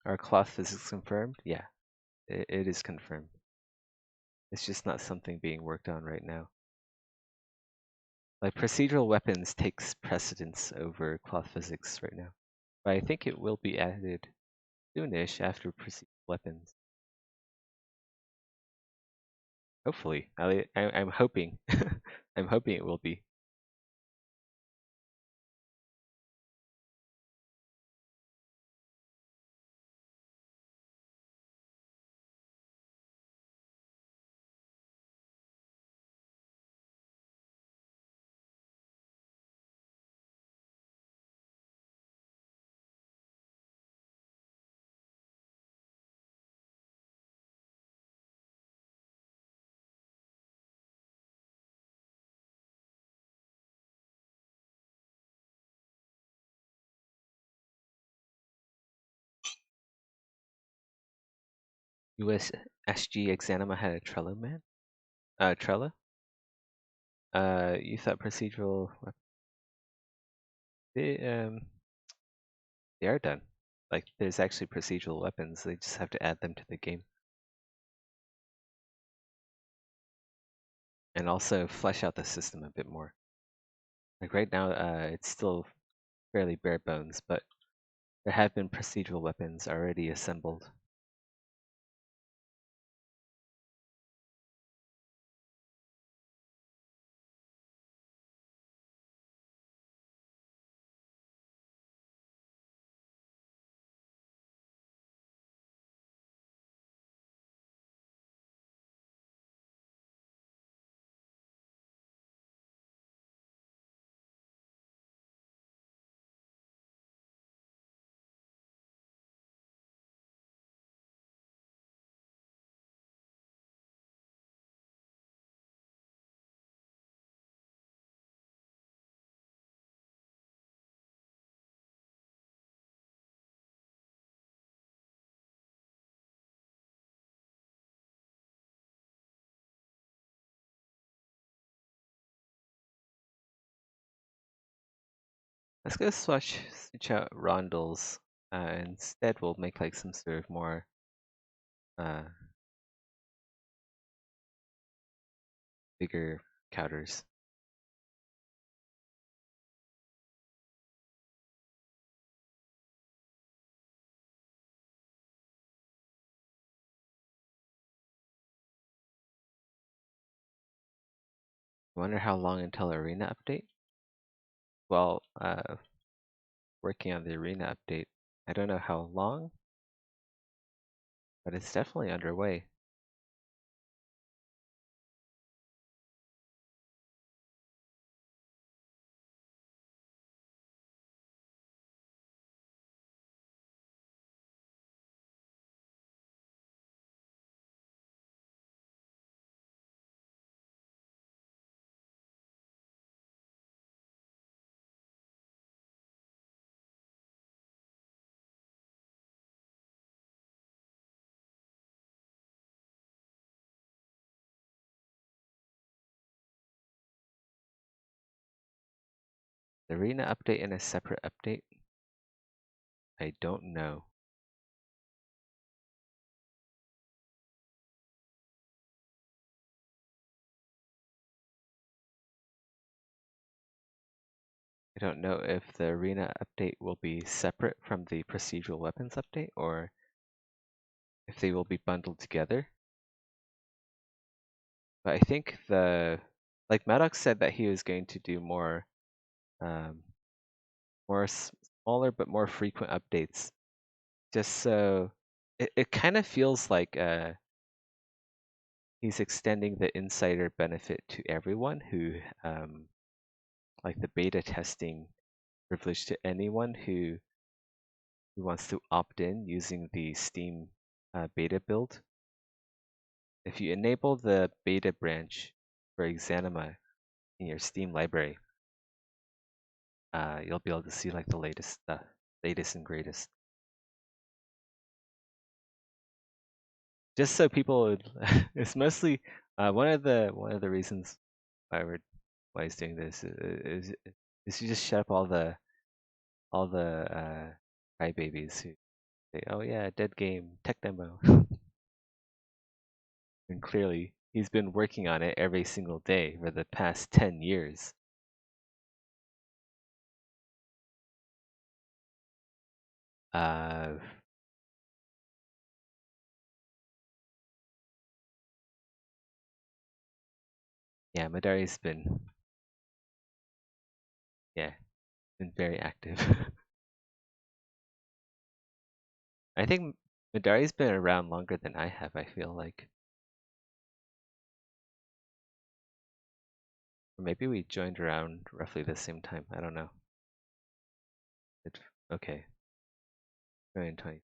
are cloth physics confirmed? Yeah, it is confirmed. It's just not something being worked on right now. Like procedural weapons takes precedence over cloth physics right now. But I think it will be added soonish after procedural weapons. Hopefully. I'm hoping. I'm hoping it will be. US SG Exanima had a Trello man? Trello? You thought procedural they they are done. Like there's actually procedural weapons. They just have to add them to the game. And also flesh out the system a bit more. Like right now, it's still fairly bare bones, but there have been procedural weapons already assembled. Let's go switch out rondels. Instead, we'll make like some sort of more uh, bigger counters. I wonder how long until arena update? Well, working on the arena update. I don't know how long, but it's definitely underway. The arena update in a separate update? I don't know. I don't know if the arena update will be separate from the procedural weapons update or if they will be bundled together. But I think like Maddox said that he was going to do um, more smaller but more frequent updates, just so it kind of feels like he's extending the insider benefit to everyone like the beta testing privilege to anyone who wants to opt in using the Steam beta build. If you enable the beta branch for Exanima in your Steam library, you'll be able to see like the latest stuff, latest and greatest. Just so people would, it's mostly one of the reasons why he's doing this is you just shut up all the crybabies who say, "Oh yeah, dead game, tech demo," and clearly he's been working on it every single day for the past 10 years. Uh, yeah, Madari's yeah, been very active. I think Madari's been around longer than I have, I feel like. Or maybe we joined around roughly the same time. I don't know. It, okay, 2020.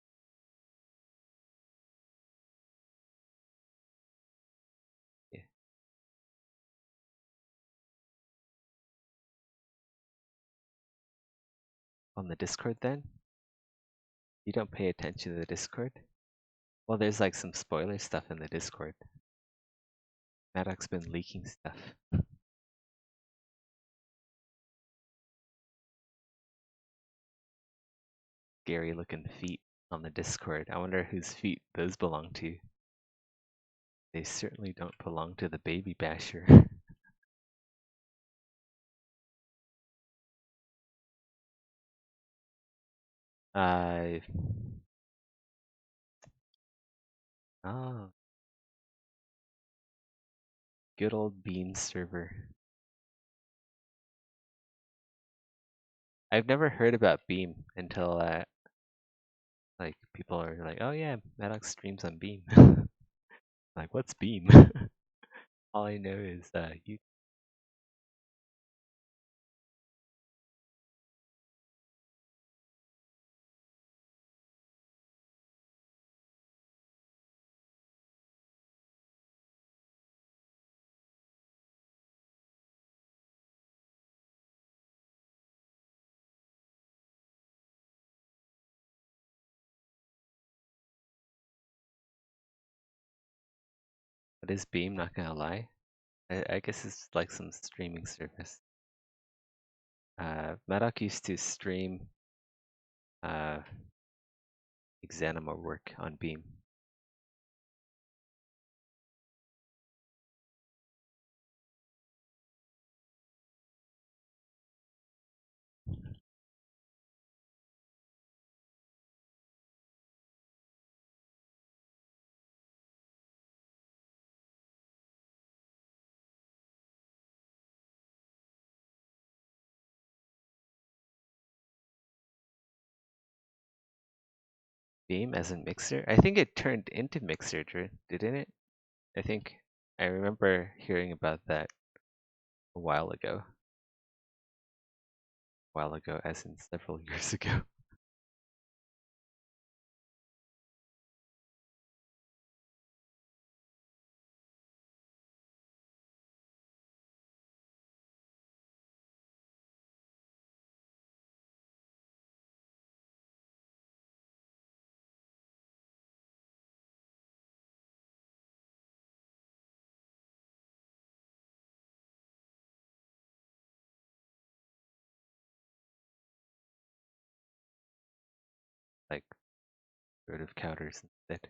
Yeah. On the Discord then? You don't pay attention to the Discord? Well, there's like some spoiler stuff in the Discord. Maddox's been leaking stuff. Scary looking feet on the Discord. I wonder whose feet those belong to. They certainly don't belong to the baby basher. uh, oh, good old Beam server. I've never heard about Beam until like people are like, "Oh yeah, Maddox streams on Beam." Like, what's Beam? All I know is you. What is Beam? Not gonna lie. I guess it's like some streaming service. Maddox used to stream uh, Exanima work on Beam. Beam as a mixer? I think it turned into Mixer, didn't it? I think I remember hearing about that a while ago. A while ago, as in several years ago. like sort of counters instead.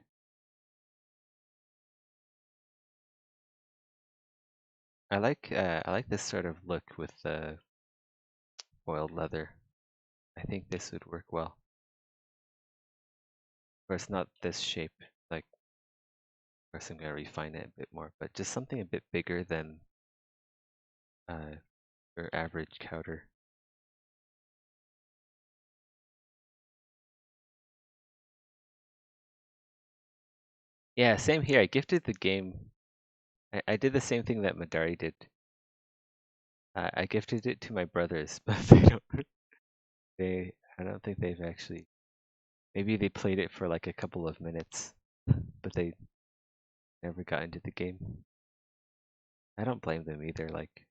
I like this sort of look with the foiled leather. I think this would work well. Of course, not this shape. Like, of course, I'm gonna refine it a bit more, but just something a bit bigger than your average counter. Yeah, same here. I gifted the game. I did the same thing that Madari did. I gifted it to my brothers, but I don't think they've actually. Maybe they played it for like a couple of minutes, but they never got into the game. I don't blame them either. Like,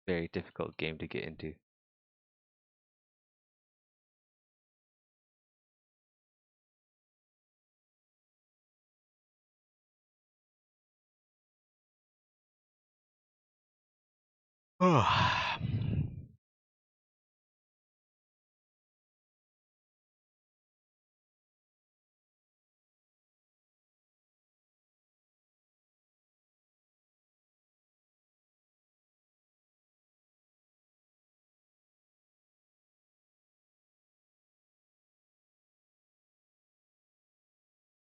very difficult game to get into. Oh.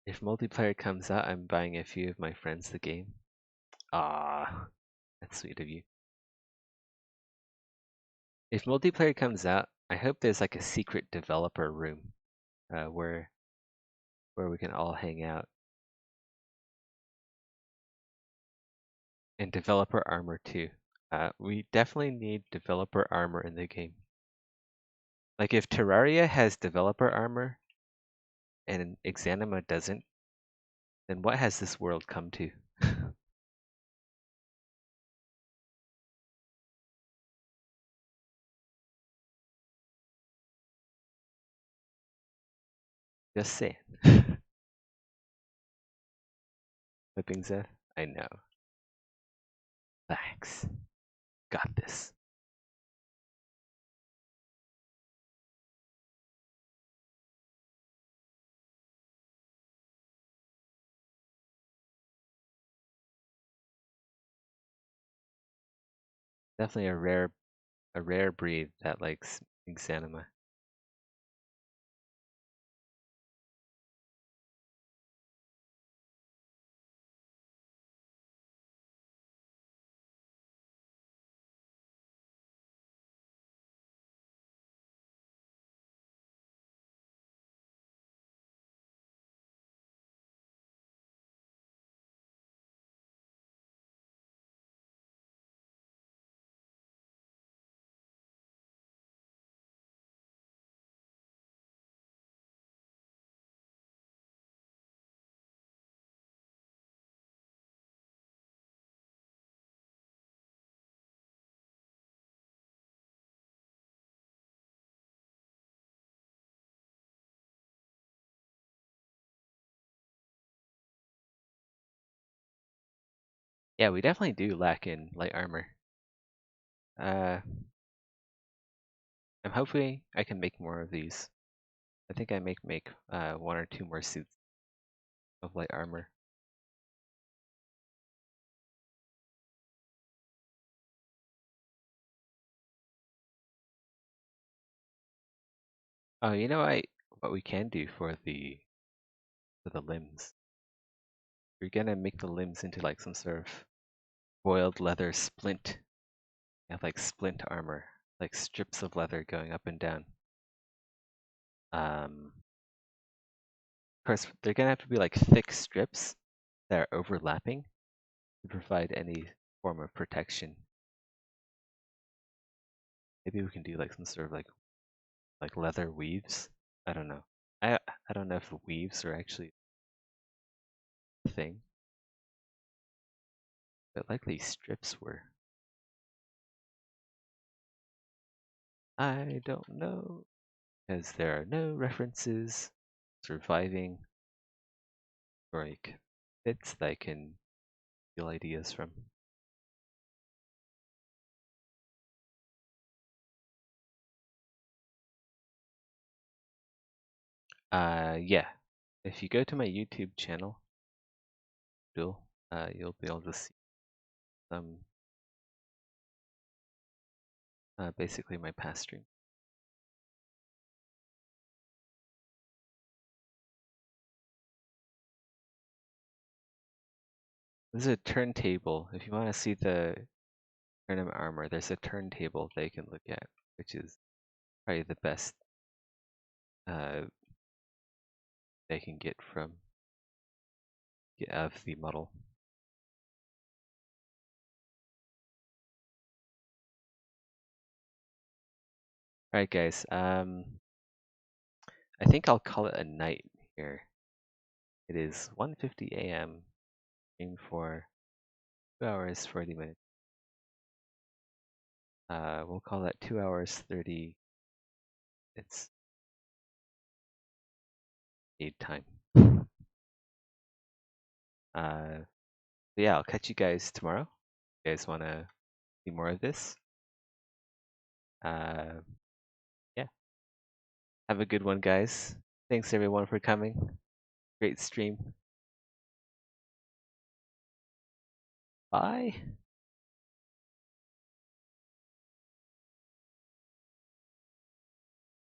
If multiplayer comes out, I'm buying a few of my friends the game. Ah, that's sweet of you. If multiplayer comes out, I hope there's like a secret developer room where we can all hang out. And developer armor too. We definitely need developer armor in the game. Like if Terraria has developer armor and Exanima doesn't, then what has this world come to? Just saying. Whipping Zeth? I know. Thanks. Got this. Definitely a rare breed that likes Exanima. Yeah, we definitely do lack in light armor. Uh, I'm hoping I can make more of these. I think I make one or two more suits of light armor. Oh, you know what we can do for the limbs. We're gonna make the limbs into like some sort of boiled leather splint. You have like splint armor, like strips of leather going up and down. Of course, they're gonna have to be like thick strips that are overlapping to provide any form of protection. Maybe we can do like some sort of like leather weaves. I don't know. I don't know if weaves are actually a thing, but likely strips were. I don't know, because there are no references surviving or like bits that I can steal ideas from. Yeah. If you go to my YouTube channel, you'll be able to see some, basically my past stream. This is a turntable. If you want to see the tournament armor, there's a turntable they can look at, which is probably the best they can get from of the model. All right, guys. I think I'll call it a night here. It is 1:50 a.m. Aim for 2 hours 40 minutes. We'll call that 2 hours 30. It's aid time. Yeah, I'll catch you guys tomorrow. You guys want to see more of this? Yeah. Have a good one, guys. Thanks everyone for coming. Great stream. Bye.